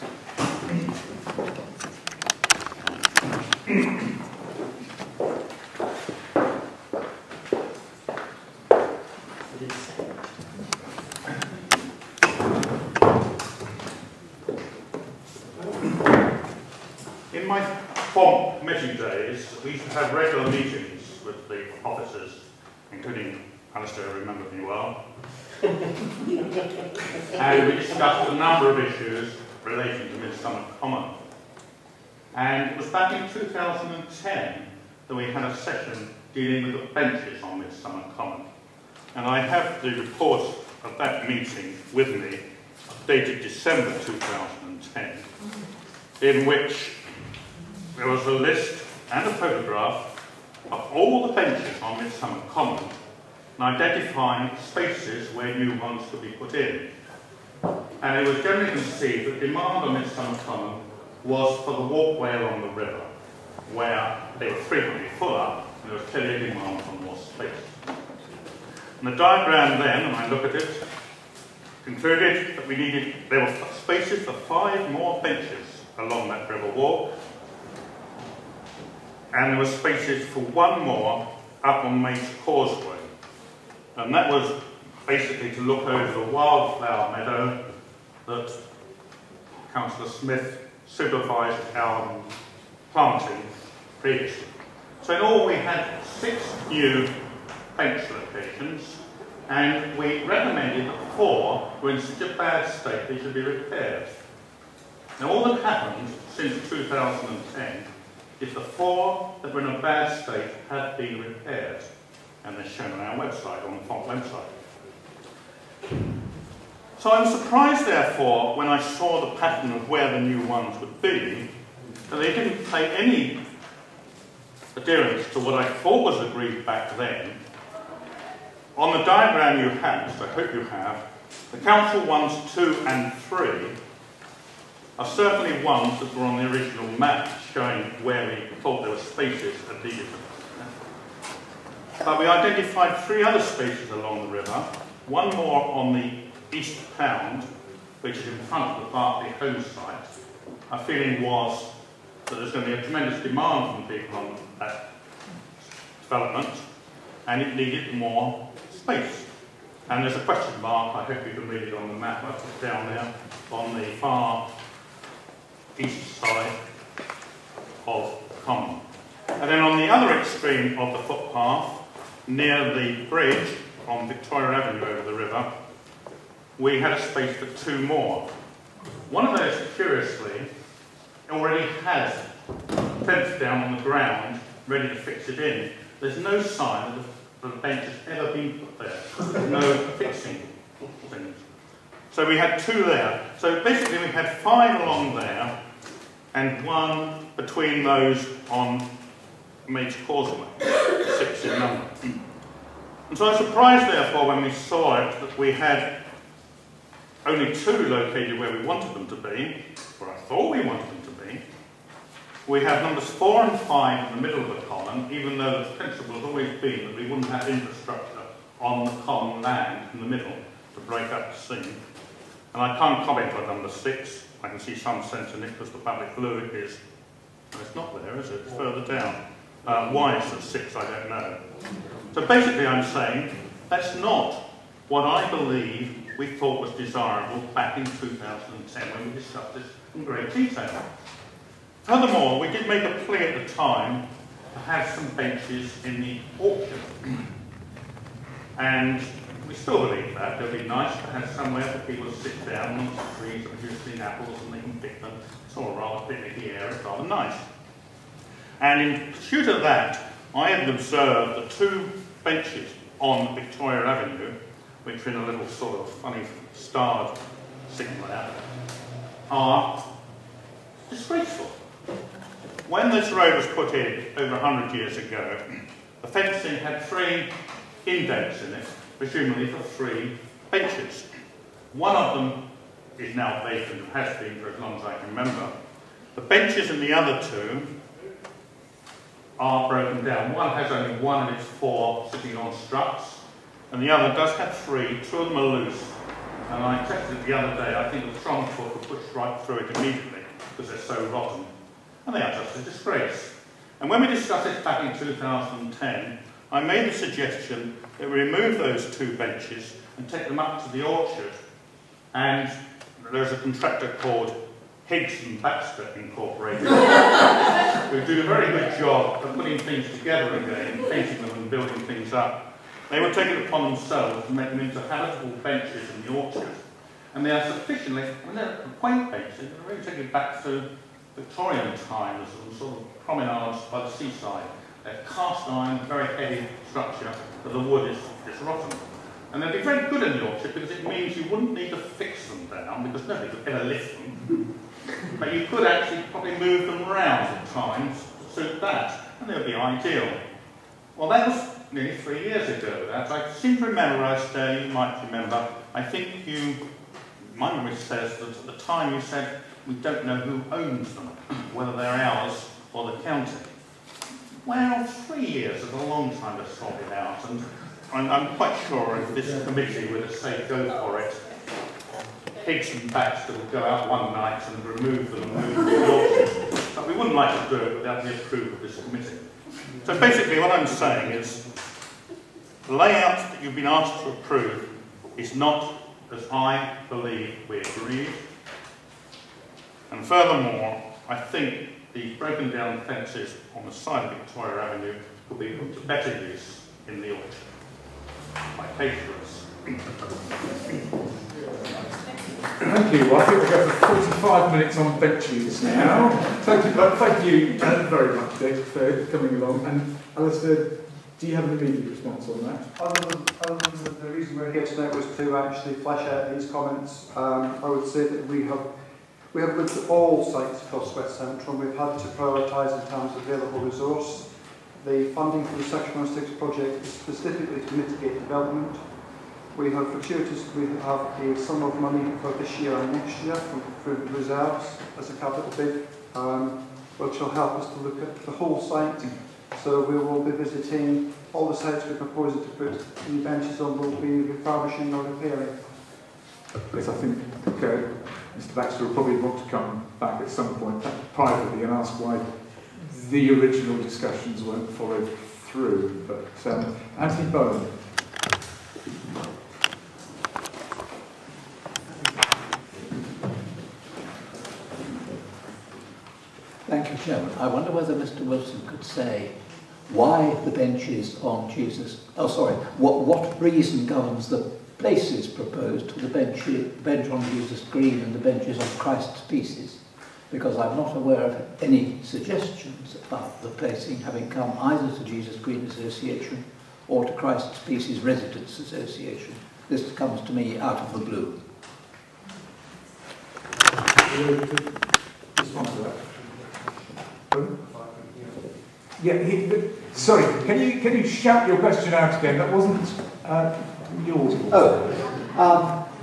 In my former committee days, we used to have regular meetings with the officers, including Alistair, who remembered me well. And we discussed a number of issues relating to Midsummer Common. And it was back in 2010 that we had a session dealing with the benches on Midsummer Common. And I have the report of that meeting with me, dated December 2010, in which there was a list and a photograph of all the benches on Midsummer Common and identifying spaces where new ones could be put in. And it was generally conceived that demand on Midsummer Common was for the walkway along the river, where they were frequently full up and there was clearly a demand for more space. And the diagram then, when I look at it, concluded that there were spaces for 5 more benches along that river walk, and there were spaces for 1 more up on Maid's Causeway. And that was basically to look over the wildflower meadow that Councillor Smith supervised our planting previously. So in all we had 6 new bench locations, and we recommended that 4 were in such a bad state they should be repaired. Now all that happened since 2010 is the 4 that were in a bad state had been repaired, and they're shown on our website, on the Font website. So I'm surprised, therefore, when I saw the pattern of where the new ones would be, that they didn't pay any adherence to what I thought was agreed back then. On the diagram you have, which I hope you have, the council ones 2 and 3 are certainly ones that were on the original map showing where we thought there were spaces at the but we identified 3 other spaces along the river, one more on the East Pound, which is in front of the Berkeley home site. Our feeling was that there's going to be a tremendous demand from people on that development, and it needed more space. And there's a question mark, I hope you can read it on the map I put down there, on the far east side of the common. And then on the other extreme of the footpath, near the bridge on Victoria Avenue over the river, we had a space for 2 more. One of those, curiously, already has fence down on the ground, ready to fix it in. There's no sign that the bench has ever been put there. There's no fixing things. So we had 2 there. So basically we had 5 along there, and 1 between those on Maids Causeway, 6 in number. And so I was surprised, therefore, when we saw it, that we had only 2 located where we wanted them to be, or I thought we wanted them to be. We have numbers 4 and 5 in the middle of the common, even though the principle has always been that we wouldn't have infrastructure on the common land in the middle to break up the scene. And I can't comment on number 6. I can see some sense in it because the public blue is, well, it's not there, is it? It's further down. Why it's at 6, I don't know. So basically I'm saying that's not what I believe we thought was desirable back in 2010 when we discussed this in great detail. Furthermore, we did make a plea at the time to have some benches in the orchard. And we still believe that. It would be nice to have somewhere for people to sit down on the trees and produce the apples and they can pick them. It's all rather finicky air, it's rather nice. And in pursuit of that, I had observed the 2 benches on Victoria Avenue, which are in a little sort of funny starred signal there, are disgraceful. When this road was put in over 100 years ago, the fencing had 3 indents in it, presumably for 3 benches. One of them is now vacant and has been for as long as I can remember. The benches in the other 2 are broken down. One has only 1 of its 4 sitting on struts, and the other does have 3. 2 of them are loose. And I tested it the other day. I think the trunk foot will push right through it immediately because they're so rotten. And they are just a disgrace. And when we discussed it back in 2010, I made the suggestion that we remove those 2 benches and take them up to the orchard. And there's a contractor called Higgs and Baxter Incorporated who do a very good job of putting things together again, painting them and building things up. They would take it upon themselves to make them into habitable benches in the orchard. And they are sufficiently, I mean, they're quaint benches, they're really taken back to Victorian times and sort of promenades by the seaside. They're cast iron, very heavy structure, but the wood is rotten. And they'd be very good in the orchard because it means you wouldn't need to fix them down because nobody could ever lift them. But you could actually probably move them around at times to suit that, and they would be ideal. Well, that was nearly 3 years ago, that. I seem to remember, you might remember, I think my memory says that at the time you said, we don't know who owns them, whether they're ours or the county. Well, 3 years is a long time to sort it out, and I'm quite sure if this committee were to say go for it, Higgs and Baxter would go out one night and remove them and move them to the orchard. But we wouldn't like to do it without the approval of this committee. So basically what I'm saying is, the layout that you've been asked to approve is not as I believe we agreed. And furthermore, I think the broken down fences on the side of Victoria Avenue could be put to better use in the orchard by patrons. Thank you. Well, I think we'll go for 45 minutes on benches now. Thank you very much, Dave, for coming along. And Alistair, do you have an immediate response on that? Other than the reason we're here tonight was to actually flesh out these comments, I would say that we have looked at all sites across West Central and we've had to prioritise in terms of available resource. the funding for the Section 106 project is specifically to mitigate development. We have a sum of money for this year and next year from reserves as a capital bid, which will help us to look at the whole site. So we will be visiting all the sites we're proposing to put new benches on. We'll be refurbishing or repairing. Yes, I think Mr. Baxter will probably want to come back at some point privately and ask why the original discussions weren't followed through. But Anthony Bowen. Thank you, Chairman. I wonder whether Mr. Wilson could say why the benches on what reason governs the places proposed for the bench on Jesus Green and the benches on Christ's Pieces, because I'm not aware of any suggestions about the placing having come either to Jesus Green Association or to Christ's Pieces Residents Association. This comes to me out of the blue. Respond to that. Yeah, sorry, can you shout your question out again? That wasn't yours. Oh,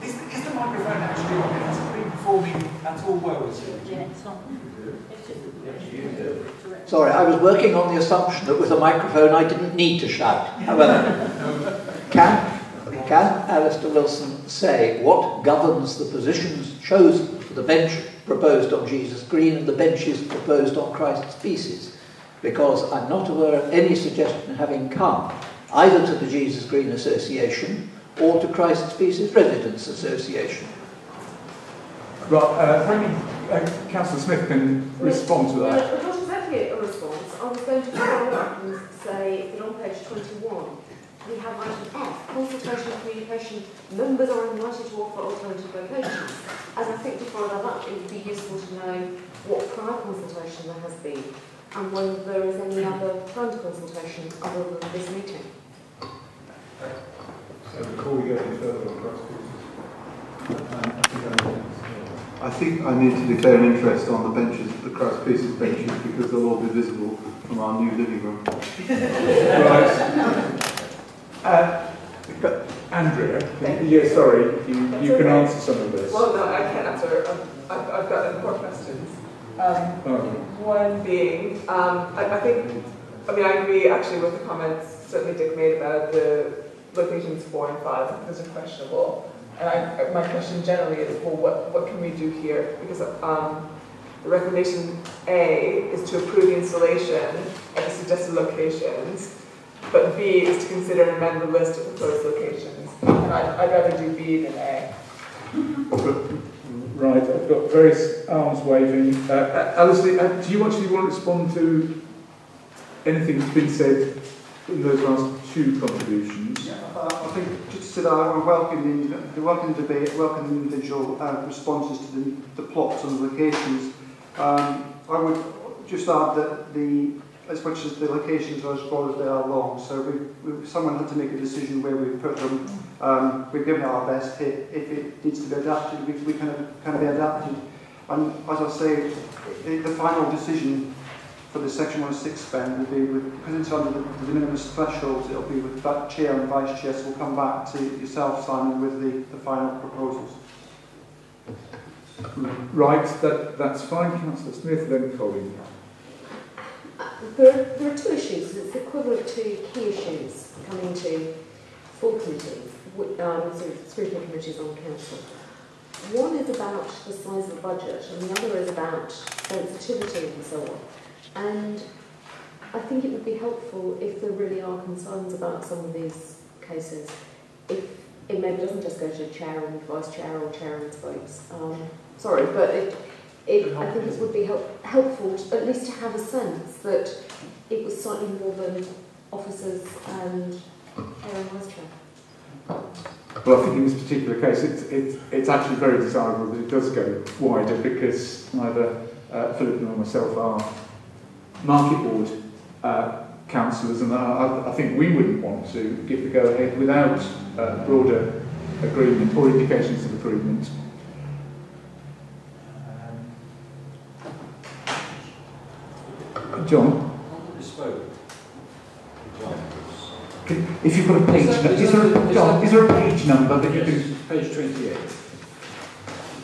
is the microphone actually on? It hasn't been performing at all well, is it? Yeah, it's on. sorry, I was working on the assumption that with a microphone I didn't need to shout. However, can Alistair Wilson say what governs the positions chosen for the bench proposed on Jesus Green and the benches proposed on Christ's Pieces? Because I'm not aware of any suggestion having come either to the Jesus Green Association or to Christ's Pieces Residents Association. Right, Councillor Smith can respond to that. Not exactly a response. I was going to follow up and say that on page 21 we have item F, consultation and communication. Members are invited to offer alternative locations. As I think to follow that up, it would be useful to know what prior consultation there has been and whether there is any other planned consultation other than this meeting. So before we go any further on Christ's Pieces, I think I need to declare an interest on the benches, the Christ's Pieces benches, because they'll all be visible from our new living room. Right. Andrea, sorry, you can answer some of this. Well, no, I can't answer. I've got more questions. One being, I agree actually with the comments certainly Dick made about the locations 4 and 5. I think those are questionable. And my question generally is, well, what can we do here? Because the recommendation A is to approve the installation at the suggested locations, but B is to consider and amend the list of proposed locations. And I'd rather do B than A. Right, I've got various arms waving. Alistair, do you actually want to respond to anything that's been said in those last two contributions? Yeah, I think just to say that I welcome the debate, welcome the individual responses to the plots and the locations. I would just add that as much as the locations are as broad as they are long, so someone had to make a decision where we put them. We've given it our best hit. If it needs to be adapted, we can be adapted. And as I say, the final decision for the Section 106 spend will be, because it's under the de minimis thresholds, it'll be with that chair and vice chair, so we'll come back to yourself, Simon, with the final proposals. Right, that's fine. Councillor Smith, then Colin. There are two issues. It's equivalent to key issues coming to full committees, scrutiny committees on council. One is about the size of the budget, and the other is about sensitivity and so on. And I think it would be helpful if there really are concerns about some of these cases, if it maybe doesn't just go to chair and vice chair or chair and votes. Sorry, but I think it would be helpful at least to have a sense that it was slightly more than officers and chair and vice chair. Well, I think in this particular case, it's actually very desirable that it does go wider, because neither Philip nor myself are market board councillors, and I think we wouldn't want to give the go-ahead without broader agreement or indications of agreement. John? Bespoke. If you've got a page, is there a page number that you can? Page 28.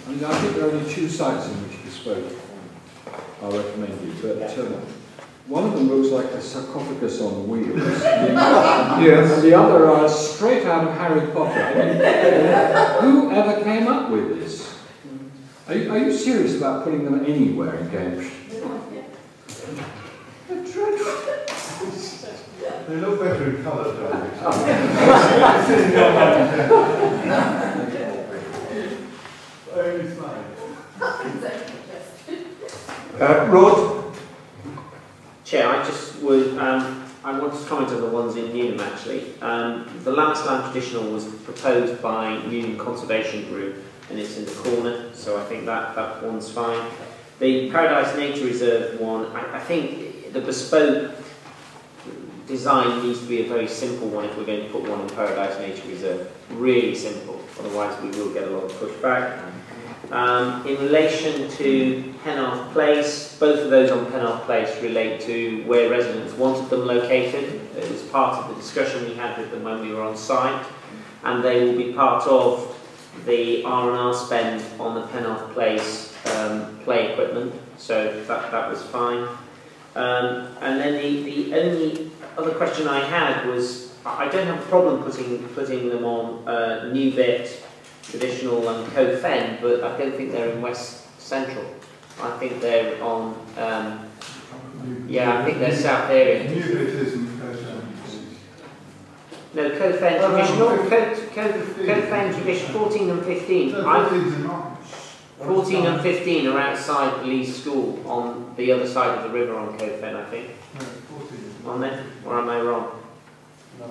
I mean, I think there are only 2 sites in which bespoke are recommended, but one of them looks like a sarcophagus on wheels. Yes. And the other are straight out of Harry Potter. I mean, who ever came up with this? Are you serious about putting them anywhere in Cambridge? They're dreadful. They look better in colour, don't they? Rod? Chair, I just would, I want to comment on the ones in Newnham actually. The Landsland Traditional was proposed by Newnham Conservation Group and it's in the corner, so I think that one's fine. The Paradise Nature Reserve one, I think the bespoke design needs to be a very simple one if we're going to put one in Paradise Nature Reserve. Really simple, otherwise we will get a lot of pushback. In relation to Penarth Place, both of those on Penarth Place relate to where residents wanted them located. It was part of the discussion we had with them when we were on site, and they will be part of the R&R spend on the Penarth Place play equipment, so that was fine. And then the only other question I had was, I don't have a problem putting them on Newbit, Traditional and Co-Fen, but I don't think they're in West Central. I think they're on, I think they're South area. Newbit isn't Co-Fen. No, Co-Fen Traditional, Co-Fen Traditional, 14 and 15. No, 14's in March. 14 and 15 are outside Lee's School on the other side of the river on Co-Fen, I think. No, 14. On there? Or am I wrong? No.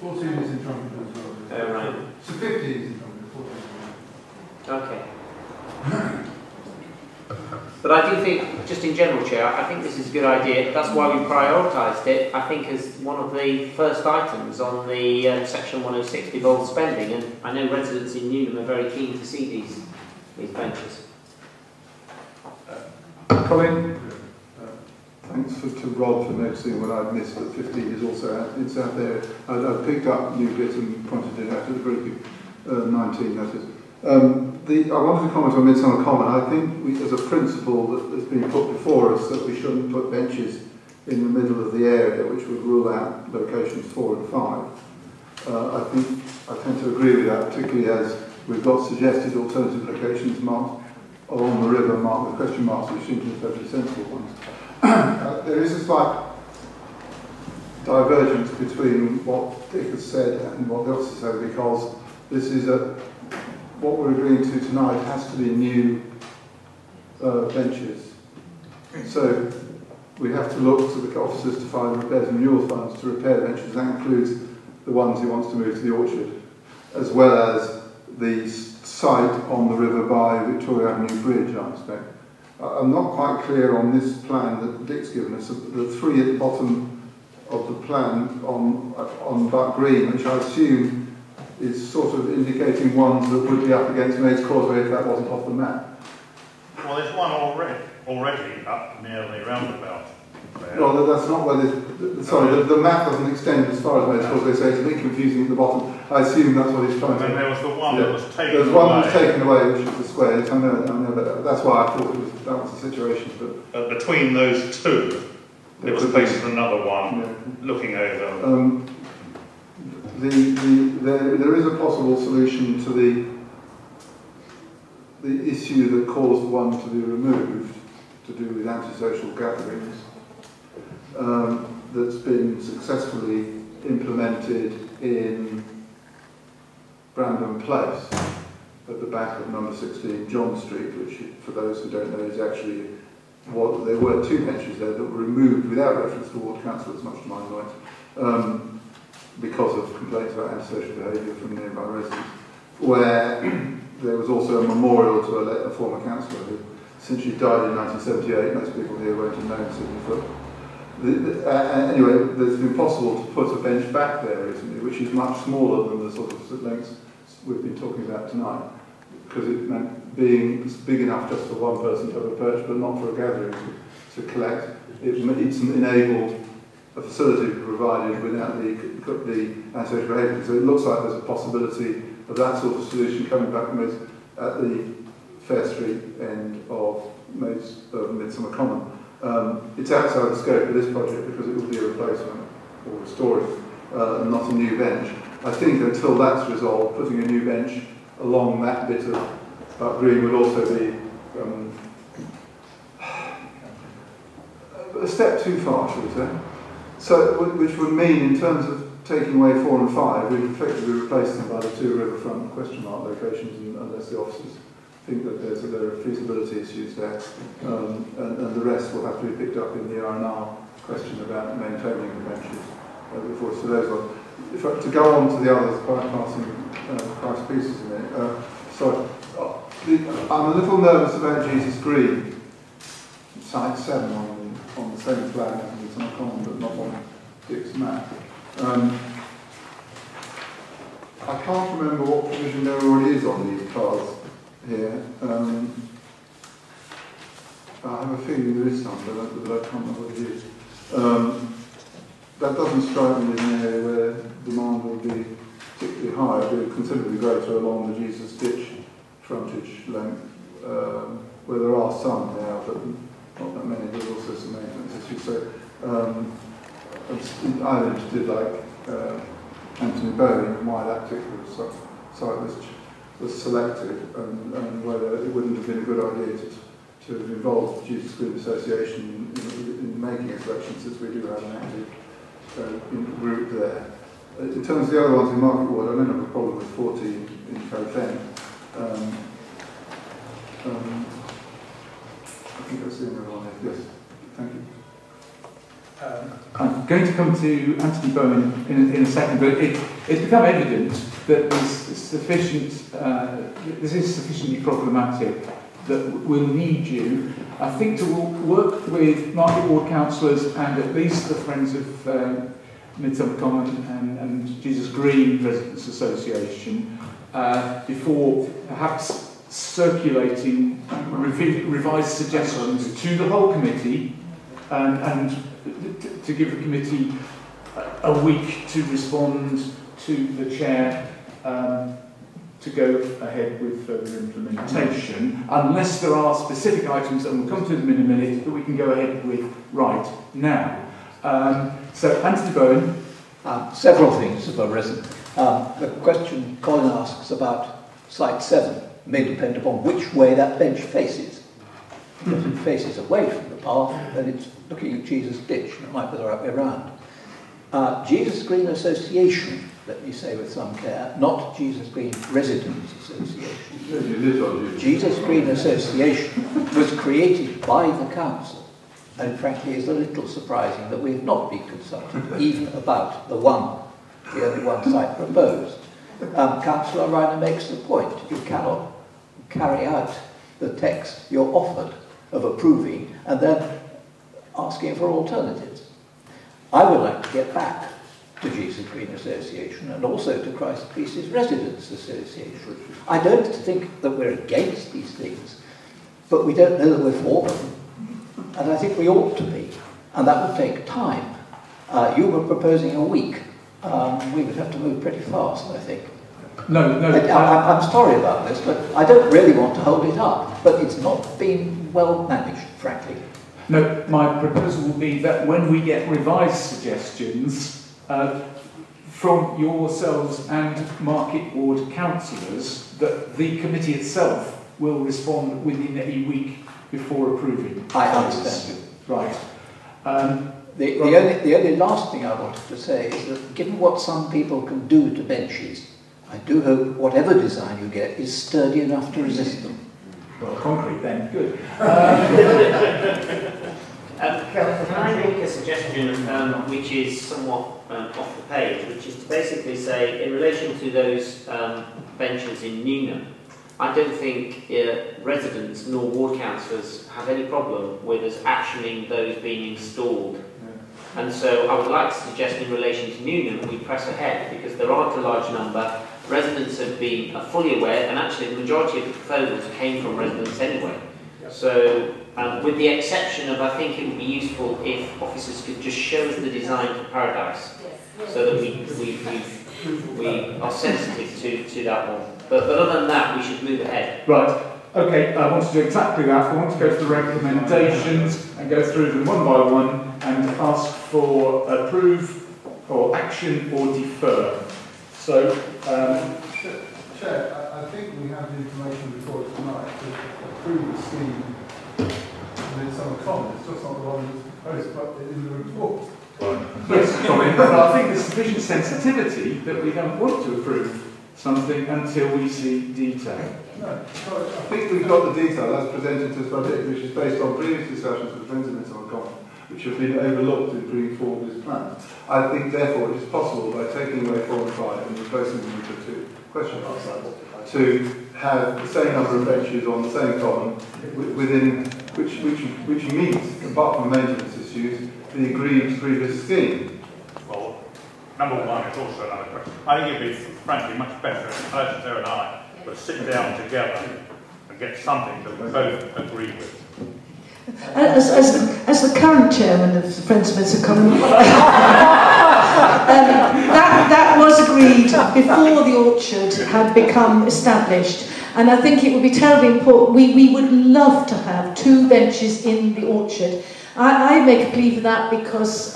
14 is in Trumpet as well. Oh, right. So 15 is in Trumpet, 14 is in Okay. But I do think, just in general, Chair, I think this is a good idea. That's why we prioritised it, I think, as one of the first items on the Section 106 devolved spending. And I know residents in Newnham are very keen to see these benches. Colin? Thanks to Rod for noticing what I've missed, that 15 is also out, it's out there. I picked up Newbit and pointed it out at the very big 19, that is. I wanted to comment on Midsummer Common. I think as a principle that has been put before us that we shouldn't put benches in the middle of the area, which would rule out locations 4 and 5. I tend to agree with that, particularly as we've got suggested alternative locations marked along the river, marked with question marks, which seem to be perfectly sensible ones. There is a slight divergence between what Dick has said and what the officers say, because this is what we're agreeing to tonight has to be new benches. So we have to look to the officers to find repairs and renewal funds to repair the benches. That includes the ones he wants to move to the orchard, as well as the site on the river by Victoria Avenue Bridge, I expect. I'm not quite clear on this plan that Dick's given us. The 3 at the bottom of the plan on Buck Green, which I assume is sort of indicating ones that would be up against Maids Causeway if that wasn't off the map. Well, there's one already up near the roundabout. No, that's not where the map doesn't extend as far as Maids Causeway, so it's a bit confusing at the bottom. I assume that's what he's trying to... And there was the one that was taken away. There's one that was taken away, which is the square. I know, but that's why I thought that was the situation. But between those two, there was placed another one looking over. There is a possible solution to the issue that caused one to be removed, to do with antisocial gatherings, that's been successfully implemented in Brandon Place at the back of number 16 John Street, which, for those who don't know, is actually there were 2 benches there that were removed without reference to Ward Councillors, much to my annoyance, because of complaints about antisocial behaviour from nearby residents, where there was also a memorial to a former councillor who essentially died in 1978. Most people here won't have known Sidney Foote. Anyway, it's been possible to put a bench back there recently, which is much smaller than the sort of lengths we've been talking about tonight, because it meant being big enough just for one person to have a perch, but not for a gathering to collect. It's enabled a facility provided without the antisocial behaviour. So it looks like there's a possibility of that sort of solution coming back at the Fair Street end of Midsummer Common. It's outside the scope of this project because it will be a replacement or restoring and not a new bench. I think until that's resolved, putting a new bench along that bit of green would also be a step too far, shall we say. So, which would mean, in terms of taking away 4 and 5, we'd effectively replace them by the 2 riverfront question mark locations, unless the officers think that there are feasibility issues there, and the rest will have to be picked up in the R&R question about maintaining the benches before. So those ones. To go on to the others, passing price pieces in it. Sorry, I'm a little nervous about Jesus Green, site 7 on the same flag as the Midsummer Common, but not on Dick's map. I can't remember what provision there already is on these cars here. I have a feeling there is some, but I can't remember what it is. That doesn't strike me as an area where demand will be particularly high. It will be considerably greater along the Jesus Ditch frontage length, where there are some now, but not that many. There's also some maintenance issues. So I'm interested, like Anthony Bowen, in why that particular site was selected, and whether it wouldn't have been a good idea to have involved the Jesus Green Association in making a selection, since we do have an active group there. In terms of the other ones in Market Ward, I don't have a problem with 14 in Cove End. I think that's the only one there. Yes, thank you. I'm going to come to Anthony Bowen in a second, but it's become evident that this is sufficiently problematic that we'll need you, I think, to work with Market Ward councillors and at least the Friends of Midsummer Common and Jesus Green Residents Association before perhaps circulating revised suggestions to the whole committee and to give the committee a week to respond to the chair to go ahead with further implementation, unless there are specific items, and we'll come to them in a minute, that we can go ahead with right now. So, Anthony Bowen. Several things of a resident. The question Colin asks about Site 7 may depend upon which way that bench faces. If it faces away from the path, then it's looking at Jesus Ditch, and it might be the right way around. Jesus Green Association, let me say with some care, not Jesus Green Residents Association. Jesus Green Association was created by the council, and frankly is a little surprising that we have not been consulted even about the only one site proposed. Councillor Reiner makes the point, you cannot carry out the text you're offered of approving and then asking for alternatives. I would like to get back to Jesus Green Association and also to Christ Pieces Residents Association. I don't think that we're against these things, but we don't know that we're for them. And I think we ought to be, and that would take time. You were proposing a week. We would have to move pretty fast, I think. No. I'm sorry about this, but I don't really want to hold it up. But it's not been well managed, frankly. No, my proposal will be that when we get revised suggestions from yourselves and Market Ward councillors, that the committee itself will respond within a week before approving. I understand you. Right. The only last thing I wanted to say is that given what some people can do to benches, I do hope whatever design you get is sturdy enough to resist them. Well, concrete then, good. Can I make a suggestion which is somewhat off the page, which is to basically say, in relation to those benches in Newnham, I don't think residents nor ward councillors have any problem with us actioning those being installed. Yeah. And so I would like to suggest in relation to Newnham we press ahead, because there aren't a large number. Residents have been fully aware, and actually the majority of the proposals came from residents anyway. Yeah. So with the exception of, I think it would be useful if officers could just show us the design for Paradise, so that we are sensitive to that one. But other than that, we should move ahead. Right. Okay, I want to do exactly that. I want to go to the recommendations and go through them one by one and ask for approve or action or defer. So, Chair, I think we have the information before us tonight to approve the scheme Midsummer Common. It's just not the one that's proposed, but in the report. Yes, but I think there's sufficient sensitivity that we don't want to approve something until we see detail. No, I think we've got the detail as presented to us by Dick, which is based on previous discussions with Friends of Midsummer Common, which have been overlooked in bringing forward this plan. I think, therefore, it is possible, by taking away 4 and 5 and replacing them with the 2 question marks, to have the same number of benches on the same common, within which meets, apart from maintenance issues, the agreed previous scheme. Well, number one, it's also another question. I think it'd be, frankly, much better if Ursula and I would sit down together and get something that we both agree with. As the current chairman of the Friends of Midsummer Common, that was agreed before the orchard had become established, and I think it would be terribly important. We would love to have 2 benches in the orchard. I make a plea for that because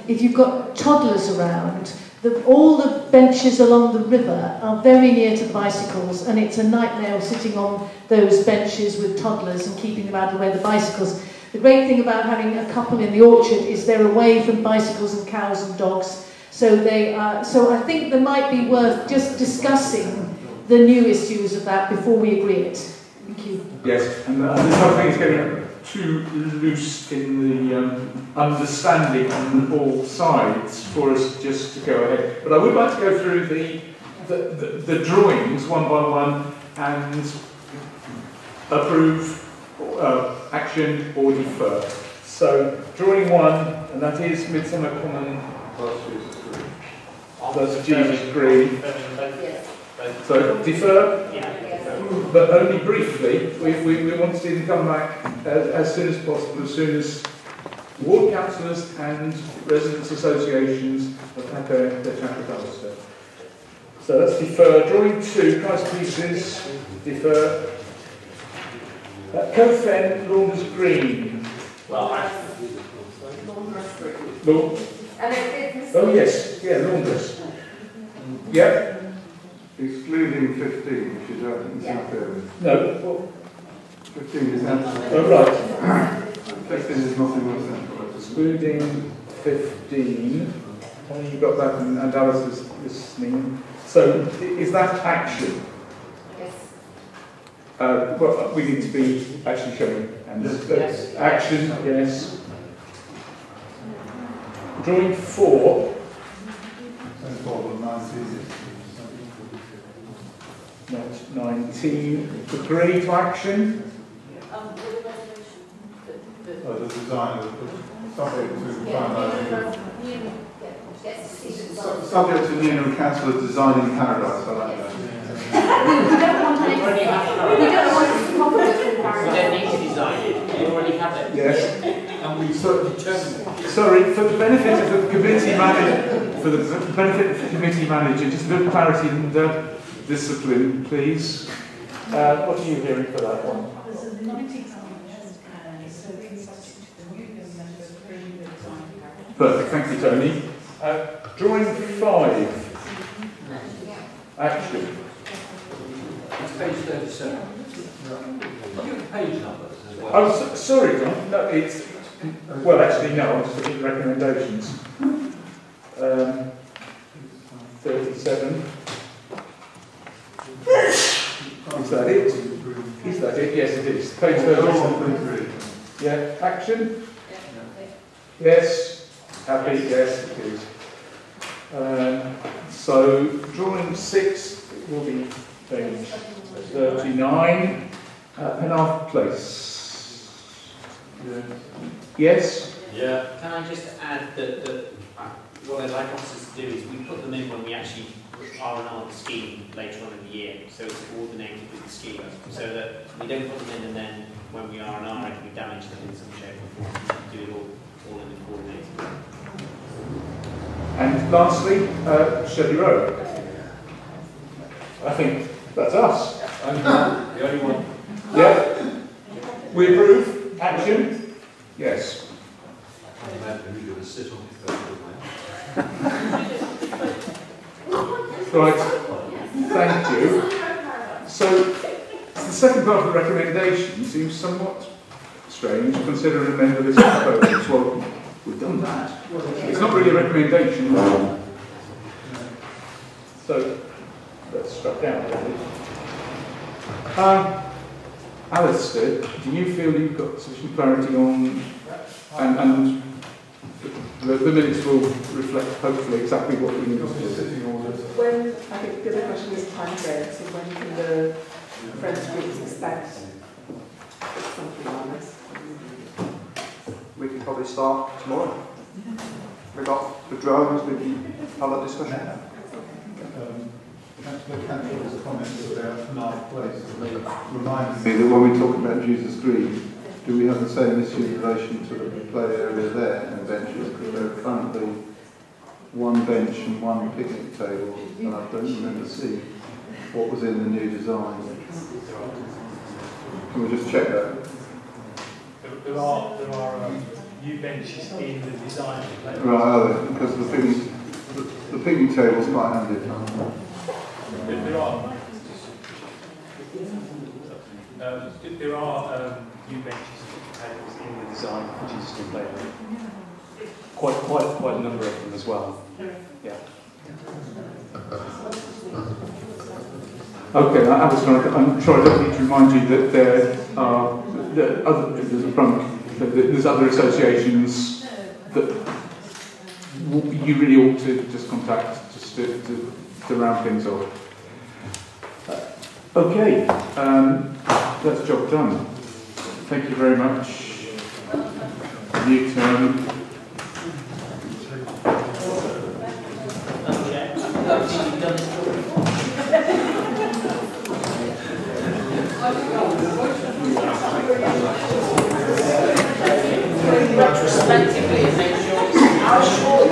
if you've got toddlers around, all the benches along the river are very near to the bicycles, and it's a nightmare sitting on those benches with toddlers and keeping them out of the way of the bicycles. The great thing about having a couple in the orchard is they're away from bicycles and cows and dogs, so I think there might be worth just discussing the new issues of that before we agree it. Thank you. Yes, and this whole thing is getting too loose in the understanding on all sides for us just to go ahead. But I would like to go through the drawings one by one and approve, action or defer. So, drawing 1, and that is Midsummer Common plus Jesus Green. So, defer? But only briefly. We want to see them come back as soon as possible, as soon as ward councillors and residents' associations have had their chat with us. So let's defer. Drawing 2, price pieces, defer. Cofen, Launders Green. Oh yes, yeah, Launders. Yep. Excluding 15, which is out in the south area. No. 15 is out. Oh, right. 15 is nothing more central. Excluding 15. You got that, and Alice is listening. So, is that action? Yes. Well, we need to be actually showing. And Yes. Action, yes. Drawing 4. Not 19. Agree to action? The design of subject to finalising. Subject to Newham Council designing Paradise. I like that. We don't want We don't need to design it. We already have it. Yes. And we determine. Sorry, for the benefit of the committee manager, just a bit of clarity and discipline, please. What are you hearing for that one? Perfect, thank you, Tony. Drawing 5. Action. That's page 37. Look at the page numbers as well. Oh, sorry, John. No, it's... Well, actually, no, I'm just looking at recommendations. 37. Is that it? Is that it? Yes, it is. Page 37. Yeah. Action? Yes. Happy? Yes, it is. So, drawing 6 will be page 39. Penarth Place. Yes? Yeah. Can I just add that what I'd like us to do is we put them in when we actually R&R the scheme later on in the year, so it's coordinated with the scheme, so that we don't put them in and then when we R&R it, we damage them in some shape or form. We do it all in a coordinated way. And lastly, Shirley Road. I think that's us. The only one. Yeah. We approve. Action? Yes. I can't imagine who's going to sit on it. Right. Thank you. So, the second part of the recommendation seems somewhat strange, considering then that it's proposed. Well, we've done that. It's not really a recommendation. So, that's struck down, really. Alistair, do you feel you've got sufficient clarity on, and the minutes will reflect, hopefully, exactly what we need to do? When, I think the other question is time frame, so when can the Friends groups expect something on this? We can probably start tomorrow. We got the drones, we can have that discussion. Councillor Cantor's comments about Knight Place reminds me that when we talk about Jesus Green, do we have the same issue in relation to the play area there and benches? Because there are currently one bench and one picnic table, and I don't remember seeing what was in the new design. Can we just check that? There are new benches in the design. Right, because the picnic table's quite handy. There are new benches and tables in the design for Jesus Green Play. Quite a number of them as well. Yeah. Okay, I'm sure I don't need to remind you that there's other associations that you really ought to just contact just to round things off. Okay, that's job done. Thank you very much. New term. Retrospectively, and make sure it's how short